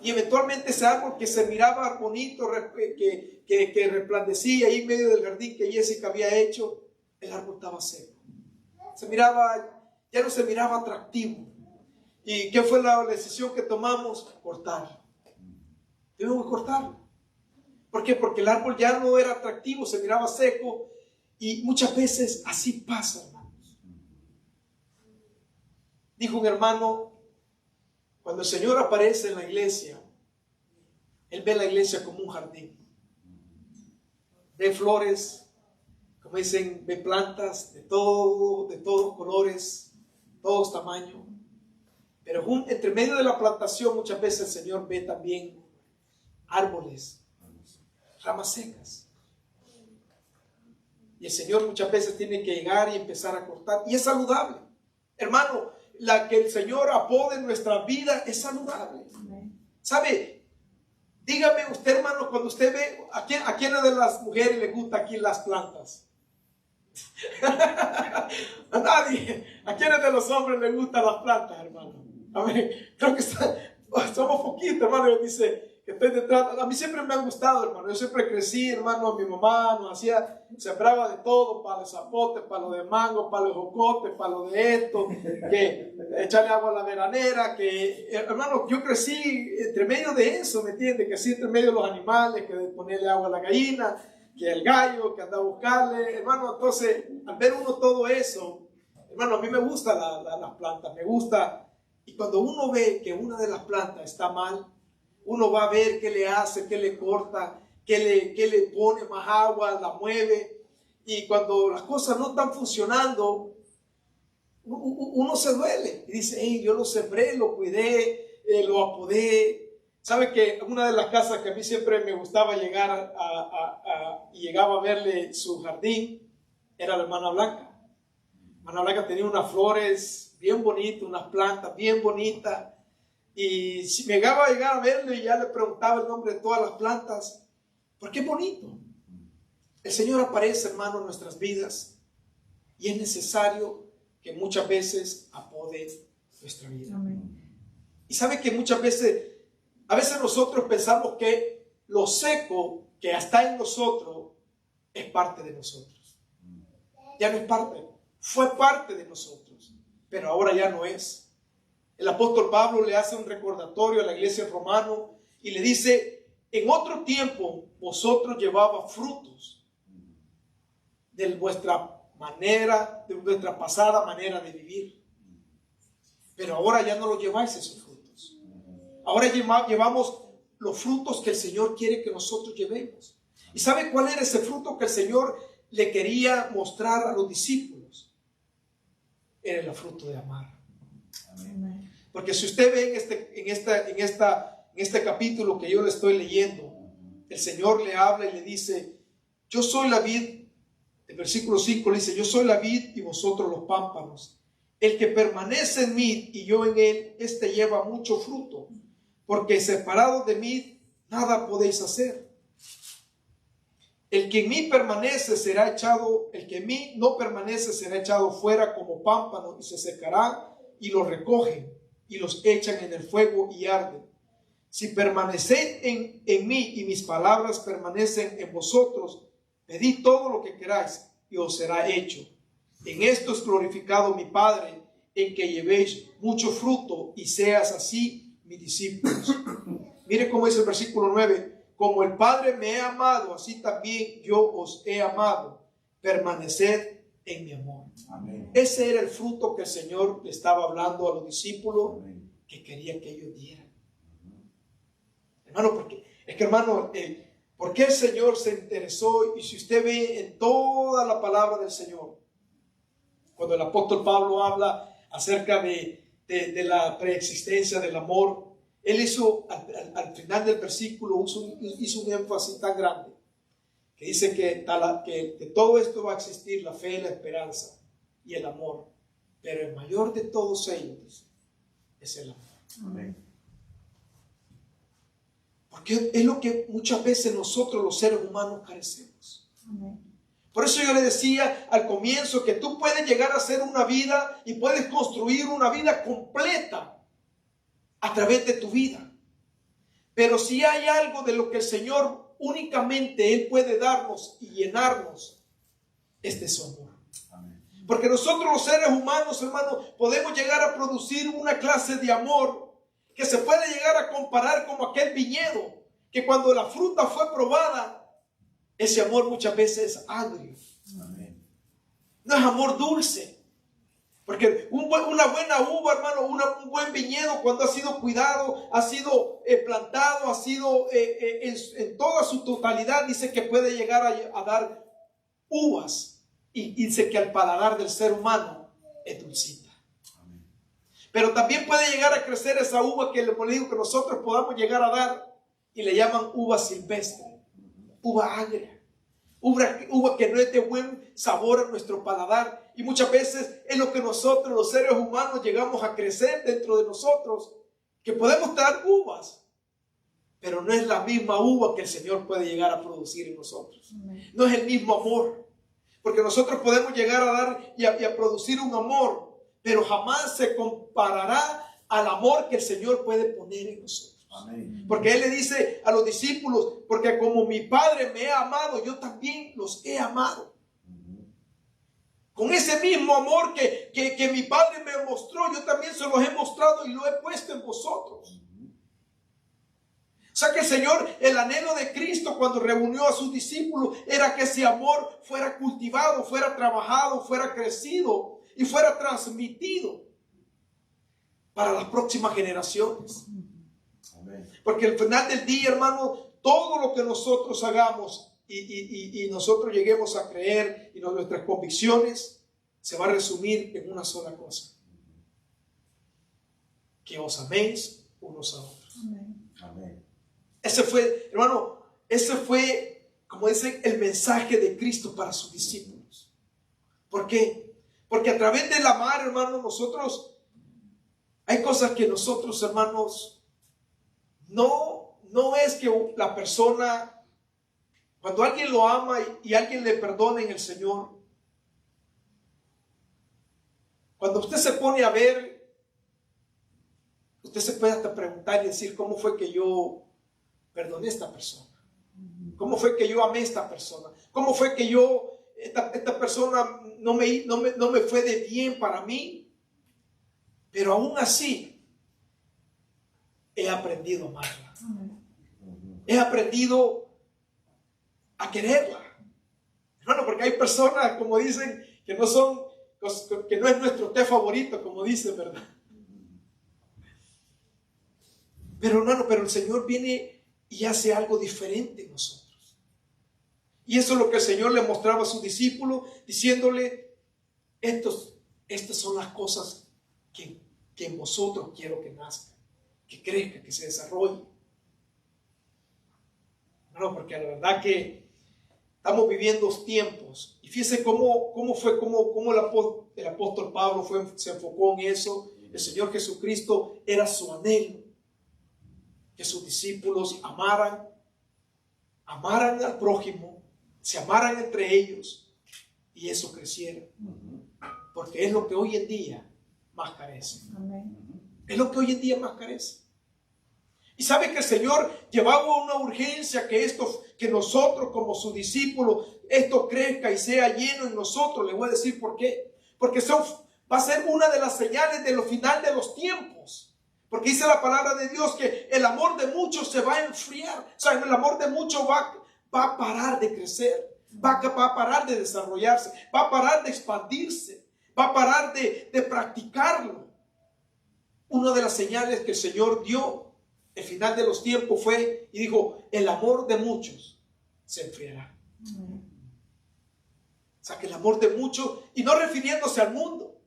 Y eventualmente ese árbol que se miraba bonito, que resplandecía ahí en medio del jardín que Jessica había hecho, el árbol estaba seco. Ya no se miraba atractivo. ¿Y qué fue la decisión que tomamos? Cortar. Debemos cortarlo. ¿Por qué? Porque el árbol ya no era atractivo, se miraba seco. Y muchas veces así pasa, hermanos. Dijo un hermano, cuando el Señor aparece en la iglesia, Él ve la iglesia como un jardín. Ve flores, como dicen, ve plantas de todos colores, todos tamaños. Pero entre medio de la plantación muchas veces el Señor ve también árboles, ramas secas. Y el Señor muchas veces tiene que llegar y empezar a cortar. Y es saludable. Hermano, la que el Señor apode en nuestra vida es saludable. ¿Sabe? Dígame usted, hermano, cuando usted ve, ¿a quiénes de las mujeres le gusta aquí las plantas? A nadie. ¿A quiénes de los hombres le gustan las plantas, hermano? A ver, creo que somos poquitos, hermano. Dice que estoy detrás. A mí siempre me han gustado, hermano. Yo siempre crecí, hermano. Mi mamá nos sembraba de todo, para los zapotes, para lo de mango, para los jocotes, para lo de esto, que echarle agua a la veranera, que, hermano, yo crecí entre medio de eso, ¿me entiendes? Que sí, entre medio de los animales, que ponerle agua a la gallina, que el gallo, que anda a buscarle, hermano. Entonces, al ver uno todo eso, hermano, a mí me gustan las plantas, me gusta. Y cuando uno ve que una de las plantas está mal, uno va a ver qué le hace, qué le corta, qué le pone más agua, la mueve. Y cuando las cosas no están funcionando, uno se duele y dice, hey, yo lo sembré, lo cuidé, lo apodé. ¿Sabe que una de las casas que a mí siempre me gustaba llegar y llegaba a verle su jardín era la hermana Blanca? La hermana Blanca tenía unas flores bien bonitas, unas plantas bien bonitas. Y si me llegaba a llegar a verle y ya le preguntaba el nombre de todas las plantas, porque es bonito. El Señor aparece, hermano, en nuestras vidas y es necesario que muchas veces apode nuestra vida. Amén. Y sabe que muchas veces, a veces nosotros pensamos que lo seco que está en nosotros es parte de nosotros. Ya no es parte, fue parte de nosotros, pero ahora ya no es. El apóstol Pablo le hace un recordatorio a la iglesia romana y le dice: en otro tiempo vosotros llevabais frutos de vuestra manera, de vuestra pasada manera de vivir, pero ahora ya no lo lleváis esos frutos. Ahora llevamos los frutos que el Señor quiere que nosotros llevemos. ¿Y sabe cuál era ese fruto que el Señor le quería mostrar a los discípulos? Era el fruto de amar. Amén. Porque si usted ve en este capítulo que yo le estoy leyendo, el Señor le habla y le dice: yo soy la vid. El versículo 5 le dice: yo soy la vid y vosotros los pámpanos. El que permanece en mí y yo en él, este lleva mucho fruto, porque separados de mí nada podéis hacer. El que en mí permanece será echado, el que en mí no permanece será echado fuera como pámpano y se secará, y los recogen y los echan en el fuego y arden. Si permanecéis en mí y mis palabras permanecen en vosotros, pedid todo lo que queráis y os será hecho. En esto es glorificado mi Padre, en que llevéis mucho fruto y seas así mis discípulos. Mire cómo dice el versículo 9: como el Padre me ha amado, así también yo os he amado. Permaneced en mi amor. Amén. Ese era el fruto que el Señor le estaba hablando a los discípulos, que quería que ellos dieran. Hermano, porque es que, hermano, ¿por qué el Señor se interesó? Y si usted ve en toda la palabra del Señor, cuando el apóstol Pablo habla acerca de la preexistencia del amor, él hizo al final del versículo hizo un énfasis tan grande que dice que de todo esto va a existir la fe, la esperanza y el amor, pero el mayor de todos ellos, dice, es el amor. Amén. Porque es lo que muchas veces nosotros los seres humanos carecemos. Amén. Por eso yo le decía al comienzo que tú puedes llegar a hacer una vida y puedes construir una vida completa a través de tu vida. Pero si hay algo de lo que el Señor únicamente Él puede darnos y llenarnos, es de su amor. Amén. Porque nosotros los seres humanos, hermanos, podemos llegar a producir una clase de amor que se puede llegar a comparar como aquel viñedo, que cuando la fruta fue probada, ese amor muchas veces es agrio. Amén. No es amor dulce. Porque una buena uva, hermano, un buen viñedo, cuando ha sido cuidado, ha sido plantado, ha sido en toda su totalidad, dice que puede llegar a dar uvas. Y dice que al paladar del ser humano es dulcita. Amén. Pero también puede llegar a crecer esa uva que le digo que nosotros podamos llegar a dar, y le llaman uva silvestre, uva agria. Uva que no es de buen sabor a nuestro paladar, y muchas veces es lo que nosotros los seres humanos llegamos a crecer dentro de nosotros, que podemos dar uvas, pero no es la misma uva que el Señor puede llegar a producir en nosotros. Amén. No es el mismo amor, porque nosotros podemos llegar a dar y a producir un amor, pero jamás se comparará al amor que el Señor puede poner en nosotros. Amén. Porque Él le dice a los discípulos: porque como mi Padre me ha amado, yo también los he amado. Con ese mismo amor que mi Padre me mostró, yo también se los he mostrado y lo he puesto en vosotros. O sea que el Señor, el anhelo de Cristo cuando reunió a sus discípulos era que ese amor fuera cultivado, fuera trabajado, fuera crecido y fuera transmitido para las próximas generaciones. Porque al final del día, hermano, todo lo que nosotros hagamos y nosotros lleguemos a creer y nuestras convicciones se va a resumir en una sola cosa: que os améis unos a otros. Amén. Amén. Ese fue, hermano, ese fue, como dicen, el mensaje de Cristo para sus discípulos. ¿Por qué? Porque a través del amar, hermano, nosotros, hay cosas que nosotros, hermanos, no es que la persona, cuando alguien lo ama y alguien le perdona en el Señor, cuando usted se pone a ver, usted se puede hasta preguntar y decir, ¿cómo fue que yo perdoné a esta persona? ¿Cómo fue que yo amé a esta persona? ¿Cómo fue que esta persona no me fue de bien para mí? Pero aún así, he aprendido a amarla. He aprendido a quererla. Hermano, porque hay personas, como dicen, que no es nuestro té favorito, como dicen, ¿verdad? Pero hermano, el Señor viene y hace algo diferente en nosotros. Y eso es lo que el Señor le mostraba a sus discípulos, diciéndole, estas son las cosas que en vosotros quiero que nazcan, que crezcan, que se desarrollen. No, porque la verdad que estamos viviendo tiempos. Y fíjense cómo el apóstol Pablo se enfocó en eso. El Señor Jesucristo era su anhelo, que sus discípulos amaran al prójimo, se amaran entre ellos y eso creciera. Porque es lo que hoy en día más carece. Es lo que hoy en día más carece. Y sabe que el Señor llevaba una urgencia que nosotros como sus discípulos, esto crezca y sea lleno en nosotros. Le voy a decir por qué. Porque va a ser una de las señales de lo final de los tiempos. Porque dice la palabra de Dios que el amor de muchos se va a enfriar. O sea, el amor de muchos va a parar de crecer. Va a parar de desarrollarse. Va a parar de expandirse. Va a parar de practicarlo. Una de las señales que el Señor dio el final de los tiempos fue y dijo, el amor de muchos se enfriará. O sea, que el amor de muchos, y no refiriéndose al mundo,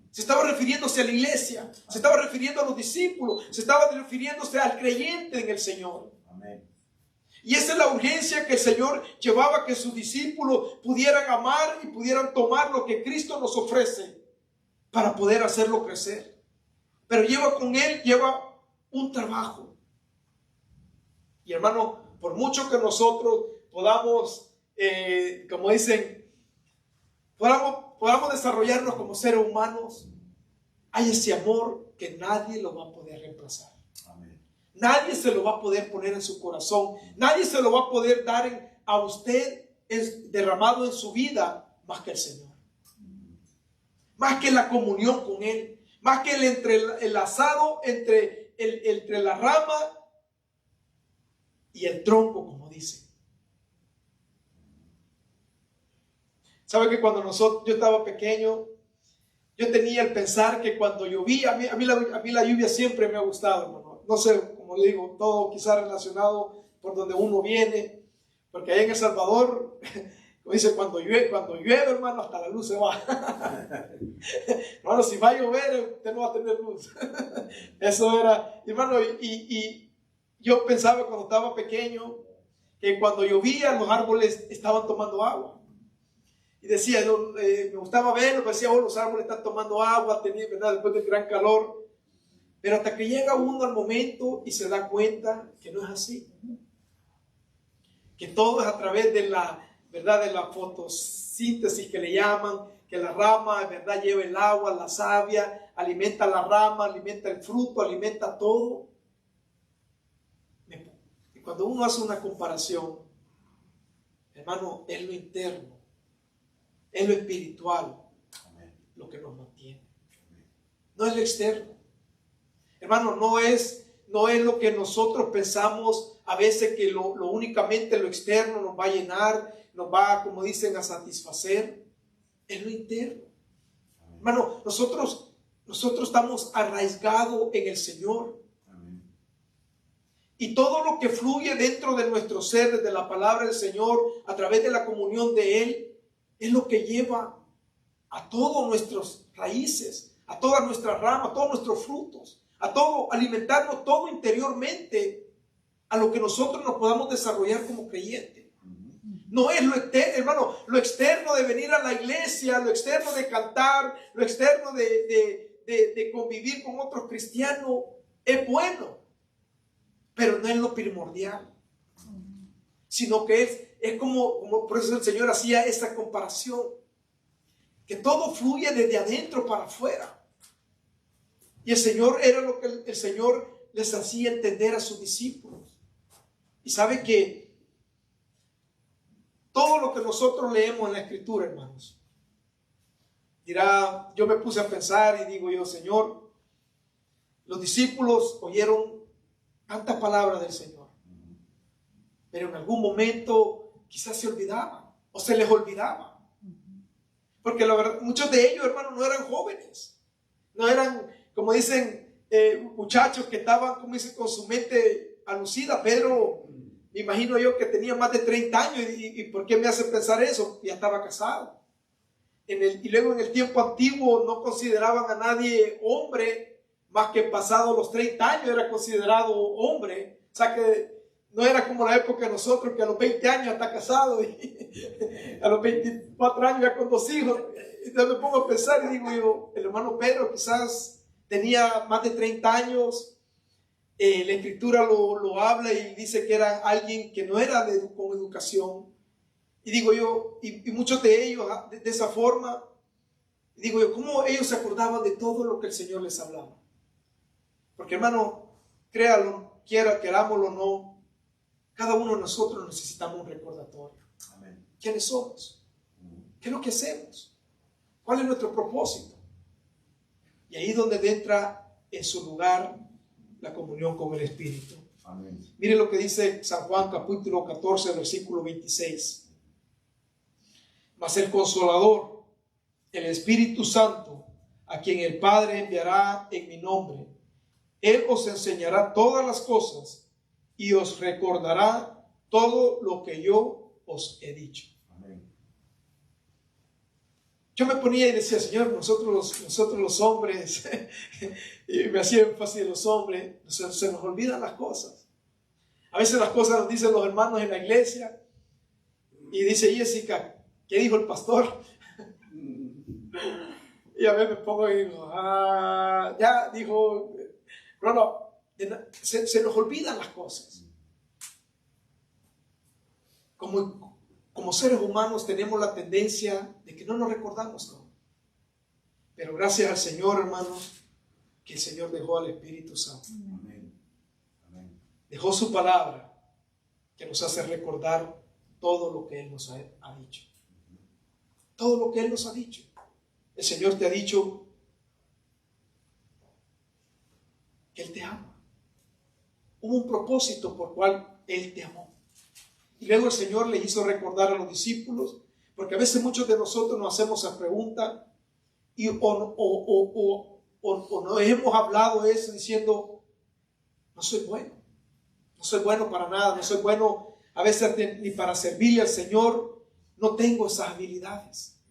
se estaba refiriéndose a la iglesia, se estaba refiriendo a los discípulos, se estaba refiriéndose al creyente en el Señor. Amén. Y esa es la urgencia que el Señor llevaba, que sus discípulos pudieran amar y pudieran tomar lo que Cristo nos ofrece para poder hacerlo crecer. Pero lleva un trabajo. Y hermano, por mucho que nosotros podamos, como dicen, podamos desarrollarnos como seres humanos, hay ese amor que nadie lo va a poder reemplazar. Amén. Nadie se lo va a poder poner en su corazón. Nadie se lo va a poder dar a usted derramado en su vida más que el Señor. Más que la comunión con Él. Más que el entrelazado entre la rama y el tronco, como dice. ¿Sabe que cuando yo estaba pequeño, yo tenía el pensar que cuando llovía, a mí la lluvia siempre me ha gustado, hermano? No sé, como le digo, todo quizá relacionado por donde uno viene, porque allá en El Salvador, como dice, cuando llueve, hermano, hasta la luz se va. Hermano, si va a llover, usted no va a tener luz. Eso era, hermano, y yo pensaba cuando estaba pequeño que cuando llovía los árboles estaban tomando agua. Y decía, me gustaba verlo, decía, los árboles están tomando agua, ¿verdad? Después del gran calor. Pero hasta que llega uno al momento y se da cuenta que no es así. Que todo es a través de la, ¿verdad? De la fotosíntesis que le llaman, que la rama, ¿verdad? Lleva el agua, la savia, alimenta la rama, alimenta el fruto, alimenta todo. Cuando uno hace una comparación, hermano, es lo interno, es lo espiritual, lo que nos mantiene. No es lo externo. Hermano, no es lo que nosotros pensamos a veces que únicamente lo externo nos va a llenar, nos va, como dicen, a satisfacer. Es lo interno. Hermano, nosotros estamos arraigados en el Señor. Y todo lo que fluye dentro de nuestro ser, desde la palabra del Señor, a través de la comunión de Él, es lo que lleva a todas nuestras raíces, a todas nuestras ramas, a todos nuestros frutos, a todo, alimentarnos todo interiormente a lo que nosotros nos podamos desarrollar como creyentes. No es lo externo, hermano, lo externo de venir a la iglesia, lo externo de cantar, lo externo de convivir con otros cristianos, es bueno, pero no es lo primordial, sino que es como por eso el Señor hacía esa comparación, que todo fluye desde adentro para afuera. Y el Señor era lo que el Señor les hacía entender a sus discípulos. Y sabe que todo lo que nosotros leemos en la Escritura, hermanos, dirá, yo me puse a pensar y digo yo, Señor, los discípulos oyeron tantas palabras del Señor, pero en algún momento quizás se olvidaban o se les olvidaba. Porque la verdad, muchos de ellos, hermanos, no eran jóvenes, no eran, como dicen, muchachos que estaban, como dicen, con su mente alucida. Pedro, me imagino yo que tenía más de 30 años. ¿Y por qué me hace pensar eso? Ya estaba casado. Y luego en el tiempo antiguo no consideraban a nadie hombre, más que pasado los 30 años era considerado hombre. O sea que no era como la época de nosotros, que a los 20 años está casado y a los 24 años ya con 2 hijos. Entonces me pongo a pensar y digo yo, el hermano Pedro quizás tenía más de 30 años. La Escritura lo habla y dice que era alguien que no era con educación. Y digo yo, y muchos de ellos de esa forma, digo yo, ¿cómo ellos se acordaban de todo lo que el Señor les hablaba? Porque, hermano, créalo, querámoslo o no, cada uno de nosotros necesitamos un recordatorio. Amén. ¿Quiénes somos? ¿Qué es lo que hacemos? ¿Cuál es nuestro propósito? Y ahí es donde entra en su lugar la comunión con el Espíritu. Amén. Mire lo que dice San Juan capítulo 14 versículo 26. Mas el Consolador, el Espíritu Santo, a quien el Padre enviará en mi nombre, Él os enseñará todas las cosas y os recordará todo lo que yo os he dicho. Amén. Yo me ponía y decía, Señor, nosotros los hombres, y me hacía énfasis en los hombres, se nos olvidan las cosas. A veces las cosas nos dicen los hermanos en la iglesia, y dice Jessica, ¿qué dijo el pastor? Y a veces me pongo y digo, ya dijo, se nos olvidan las cosas. Como seres humanos tenemos la tendencia de que no nos recordamos todo. Pero gracias al Señor, hermanos, que el Señor dejó al Espíritu Santo. Amén. Amén. Dejó su palabra que nos hace recordar todo lo que Él nos ha dicho. Todo lo que Él nos ha dicho. El Señor te ha dicho que Él te ama. Hubo un propósito por cual Él te amó. Y luego el Señor le hizo recordar a los discípulos, porque a veces muchos de nosotros nos hacemos esa pregunta y o nos hemos hablado eso diciendo, no soy bueno para nada, no soy bueno a veces ni para servirle al Señor, no tengo esas habilidades.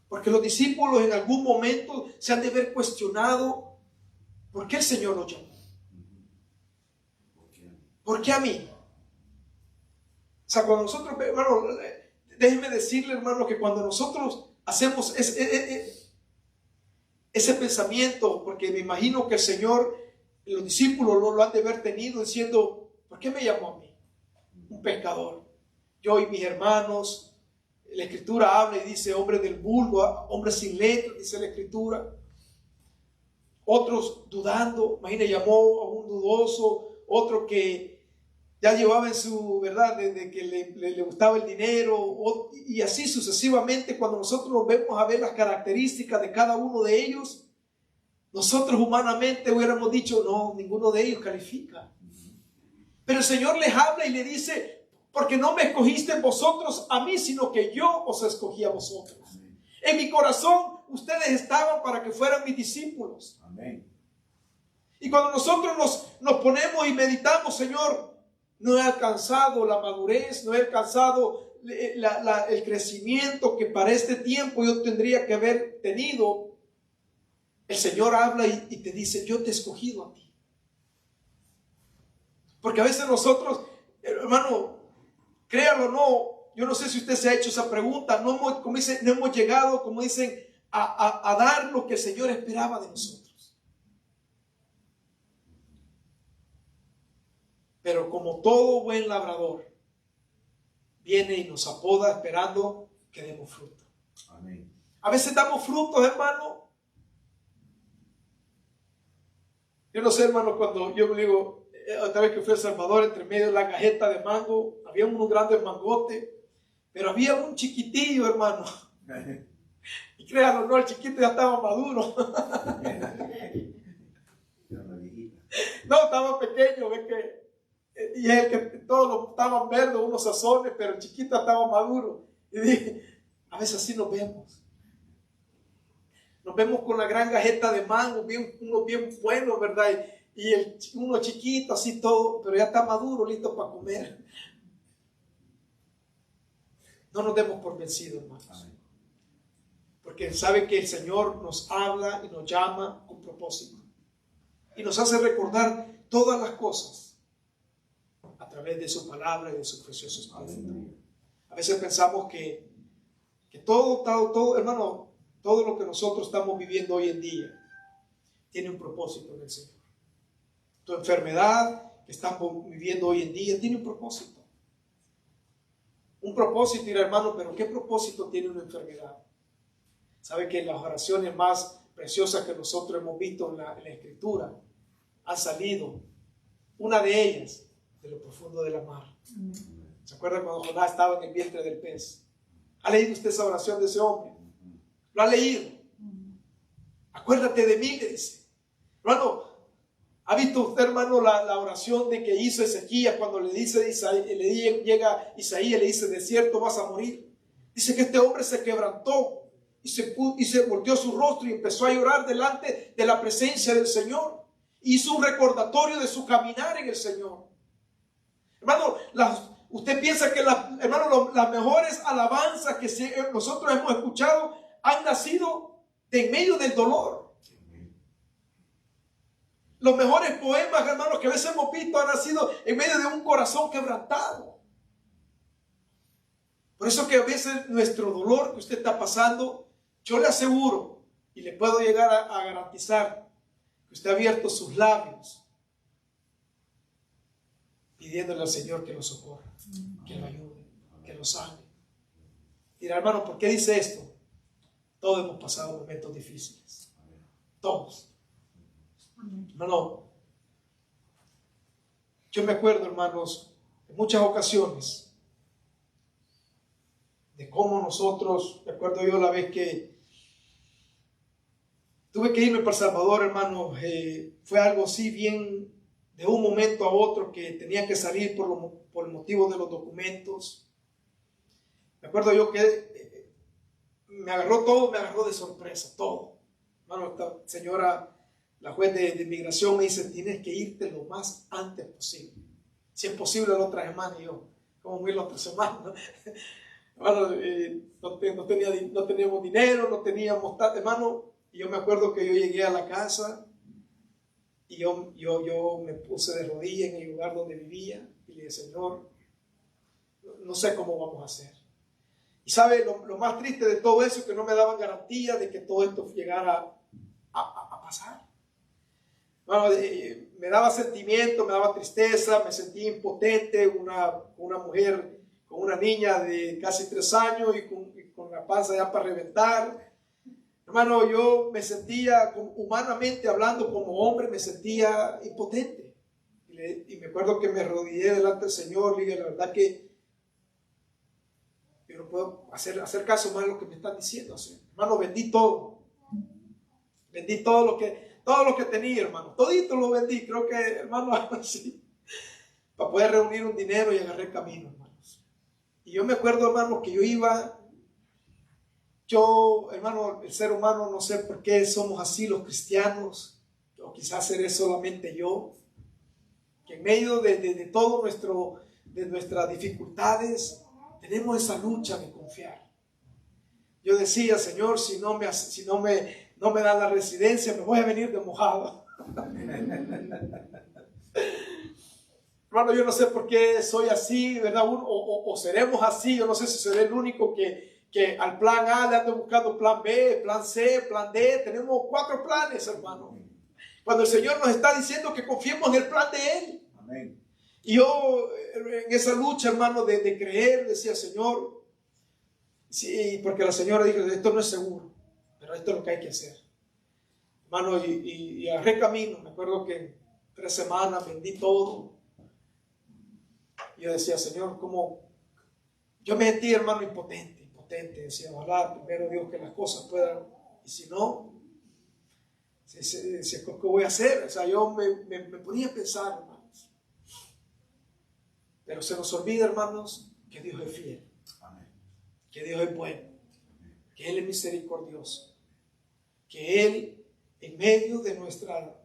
Porque los discípulos en algún momento se han de haber cuestionado, ¿por qué el Señor los llamó? ¿Por qué a mí? O sea, cuando nosotros, hermano, déjenme decirle, hermano, que cuando nosotros hacemos ese pensamiento, porque me imagino que el Señor, los discípulos lo han de haber tenido diciendo, ¿por qué me llamó a mí? Un pecador. Yo y mis hermanos, la Escritura habla y dice, hombre del vulgo, hombre sin letra, dice la Escritura. Otros dudando, imagina, llamó a un dudoso, otro que ya llevaba en su verdad de que le gustaba el dinero, y así sucesivamente. Cuando nosotros nos vemos a ver las características de cada uno de ellos, nosotros humanamente hubiéramos dicho, no, ninguno de ellos califica. Pero el Señor les habla y le dice, porque no me escogiste vosotros a mí, sino que yo os escogí a vosotros. Amén. En mi corazón ustedes estaban para que fueran mis discípulos. Amén. Y cuando nosotros nos ponemos y meditamos, Señor, no he alcanzado la madurez, no he alcanzado el crecimiento que para este tiempo yo tendría que haber tenido. El Señor habla y te dice, yo te he escogido a ti. Porque a veces nosotros, hermano, créalo o no, yo no sé si usted se ha hecho esa pregunta, no hemos llegado, como dicen, a dar lo que el Señor esperaba de nosotros. Pero como todo buen labrador, viene y nos apoda esperando que demos fruto. Amén. A veces damos frutos, hermano. Yo no sé, hermano, cuando yo me digo, otra vez que fui a El Salvador, entre medio de la cajeta de mango, había unos grandes mangotes, pero había un chiquitillo, hermano. Y créanlo, no, el chiquito ya estaba maduro. No, estaba pequeño, ve que, y es que todos estaban verdes, unos sazones, pero el chiquito estaba maduro. Y dije, a veces así nos vemos. Nos vemos con la gran cajeta de mango, uno bien bueno, ¿verdad? Y uno chiquito, así todo, pero ya está maduro, listo para comer. No nos demos por vencidos, hermanos. Porque sabe que el Señor nos habla y nos llama con propósito. Y nos hace recordar todas las cosas a través de su palabra y de su precioso Espíritu. A veces pensamos que todo, hermano, todo lo que nosotros estamos viviendo hoy en día tiene un propósito en el Señor. Tu enfermedad que estamos viviendo hoy en día tiene un propósito. Un propósito, hermano, pero ¿qué propósito tiene una enfermedad? Sabe que las oraciones más preciosas que nosotros hemos visto en la Escritura han salido, una de ellas, de lo profundo de la mar. ¿Se acuerdan cuando Jonás estaba en el vientre del pez? ¿Ha leído usted esa oración de ese hombre? ¿Lo ha leído? Acuérdate de mí, le dice. Hermano, ¿ha visto usted, hermano, la oración de que hizo Ezequías cuando le dice llega Isaías y le dice, de cierto vas a morir? Dice que este hombre se quebrantó y se volteó su rostro y empezó a llorar delante de la presencia del Señor. Hizo un recordatorio de su caminar en el Señor. Hermano, usted piensa que hermano, las mejores alabanzas que nosotros hemos escuchado han nacido de en medio del dolor. Los mejores poemas, hermanos, que a veces hemos visto han nacido en medio de un corazón quebrantado. Por eso que a veces nuestro dolor que usted está pasando, yo le aseguro y le puedo llegar a garantizar que usted ha abierto sus labios pidiéndole al Señor que lo socorra, que lo ayude, que lo salve. Dirá, hermano, ¿por qué dice esto? Todos hemos pasado momentos difíciles. Todos. No. Yo me acuerdo, hermanos, en muchas ocasiones de cómo nosotros, me acuerdo yo la vez que tuve que irme para El Salvador, hermano, fue algo así bien de un momento a otro que tenía que salir por el motivo de los documentos. Me acuerdo yo que me agarró de sorpresa, todo. Hermano, esta señora, la juez de inmigración, me dice, tienes que irte lo más antes posible. Si es posible la otra semana. Y yo, ¿cómo voy la otra semana? ¿No? Hermano, no teníamos dinero, no teníamos tal, hermano. Y yo me acuerdo que yo llegué a la casa y yo me puse de rodillas en el lugar donde vivía y le dije, Señor, no sé cómo vamos a hacer. Y sabe, lo más triste de todo eso es que no me daban garantía de que todo esto llegara a pasar. Bueno, me daba sentimiento, me daba tristeza, me sentía impotente, una mujer con una niña de casi 3 años y con la panza ya para reventar. Hermano, yo me sentía, humanamente hablando como hombre, me sentía impotente. Y me acuerdo que me arrodillé delante del Señor y le dije, la verdad que yo no puedo hacer caso más de lo que me están diciendo. Hermano, vendí todo. Vendí todo lo que tenía, hermano. Todito lo vendí. Creo que, hermano, así, para poder reunir un dinero y agarré camino, hermanos. Y yo me acuerdo, hermano, que hermano, el ser humano, no sé por qué somos así los cristianos, o quizás seré solamente yo, que en medio de todo de nuestras dificultades, tenemos esa lucha de confiar. Yo decía, Señor, si no me dan la residencia, me voy a venir de mojado. Hermano, yo no sé por qué soy así, ¿verdad? O seremos así. Yo no sé si seré el único que al plan A le ando buscando plan B, plan C, plan D. Tenemos 4 planes, hermano. Cuando el Señor nos está diciendo que confiemos en el plan de Él. Amén. Y yo en esa lucha, hermano, de creer, decía, Señor, sí, porque la señora dijo, esto no es seguro, pero esto es lo que hay que hacer. Hermano, y agarré camino. Me acuerdo que en 3 semanas vendí todo. Y yo decía, Señor, ¿cómo? Yo me sentí, hermano, impotente. Decía, ojalá primero Dios que las cosas puedan, y si no, ¿qué voy a hacer? O sea, yo me ponía a pensar, hermanos. Pero se nos olvida, hermanos, que Dios es fiel. Amén. Que Dios es bueno. Que Él es misericordioso. Que Él, en medio de nuestras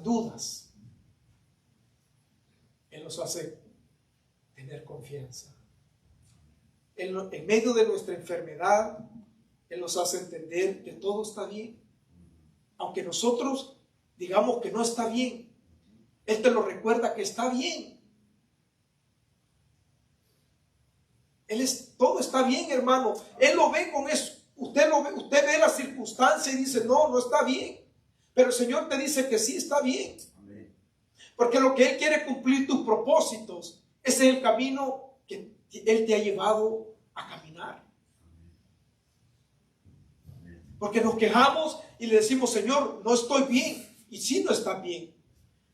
dudas, Él nos hace tener confianza. En medio de nuestra enfermedad, Él nos hace entender que todo está bien. Aunque nosotros digamos que no está bien, Él te lo recuerda que está bien. Todo está bien, hermano. Él lo ve con eso. Usted ve la circunstancia y dice, no está bien. Pero el Señor te dice que sí está bien. Amén. Porque lo que Él quiere cumplir tus propósitos, ese es el camino que Él te ha llevado a caminar. Porque nos quejamos y le decimos, Señor, no estoy bien. Y sí, no está bien.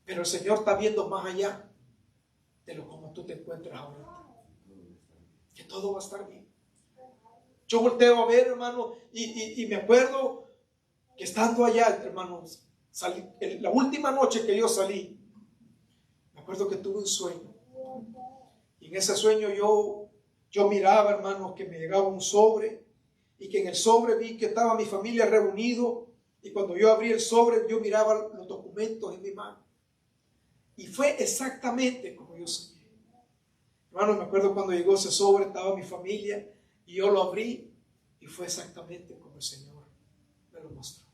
Pero el Señor está viendo más allá de lo como tú te encuentras ahorita. Que todo va a estar bien. Yo volteo a ver, hermano, y me acuerdo que estando allá, hermanos, la última noche que yo salí, me acuerdo que tuve un sueño. Y en ese sueño yo miraba, hermanos, que me llegaba un sobre, y que en el sobre vi que estaba mi familia reunido, y cuando yo abrí el sobre, yo miraba los documentos en mi mano. Y fue exactamente como yo soñé. Hermano, me acuerdo cuando llegó ese sobre, estaba mi familia, y yo lo abrí, y fue exactamente como el Señor me lo mostró.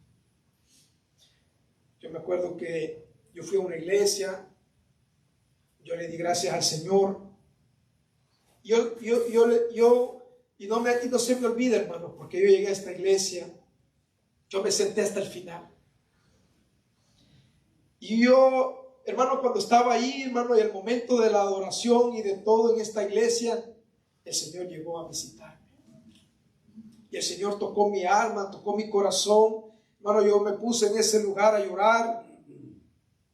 Yo me acuerdo que yo fui a una iglesia, yo le di gracias al Señor, y no se me olvida, hermano, porque yo llegué a esta iglesia, yo me senté hasta el final. Y yo, hermano, cuando estaba ahí, hermano, y el momento de la adoración y de todo en esta iglesia, el Señor llegó a visitarme. Y el Señor tocó mi alma, tocó mi corazón. Hermano, yo me puse en ese lugar a llorar.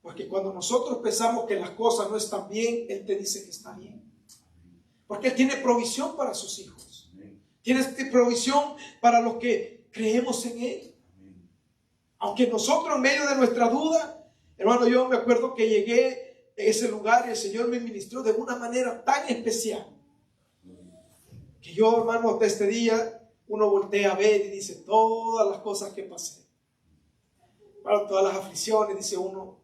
Porque cuando nosotros pensamos que las cosas no están bien, Él te dice que está bien. Porque Él tiene provisión para sus hijos. Tiene provisión para los que creemos en Él. Aunque nosotros en medio de nuestra duda, hermano, yo me acuerdo que llegué a ese lugar y el Señor me ministró de una manera tan especial. Que yo, hermano, hasta este día, uno voltea a ver y dice todas las cosas que pasé. Bueno, todas las aflicciones, dice uno,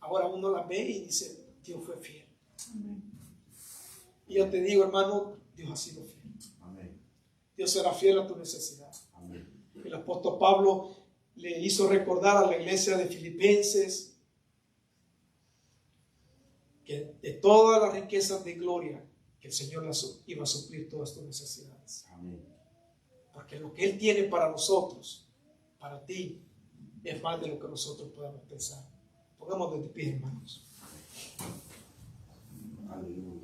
ahora uno las ve y dice, Dios fue fiel. Amén. Y yo te digo, hermano, Dios ha sido fiel. Amén. Dios será fiel a tu necesidad. Amén. El apóstol Pablo le hizo recordar a la iglesia de Filipenses que de todas las riquezas de gloria, que el Señor iba a suplir todas tus necesidades. Amén. Porque lo que Él tiene para nosotros, para ti, es más de lo que nosotros podamos pensar. Pongamos de pie, hermanos. Aleluya.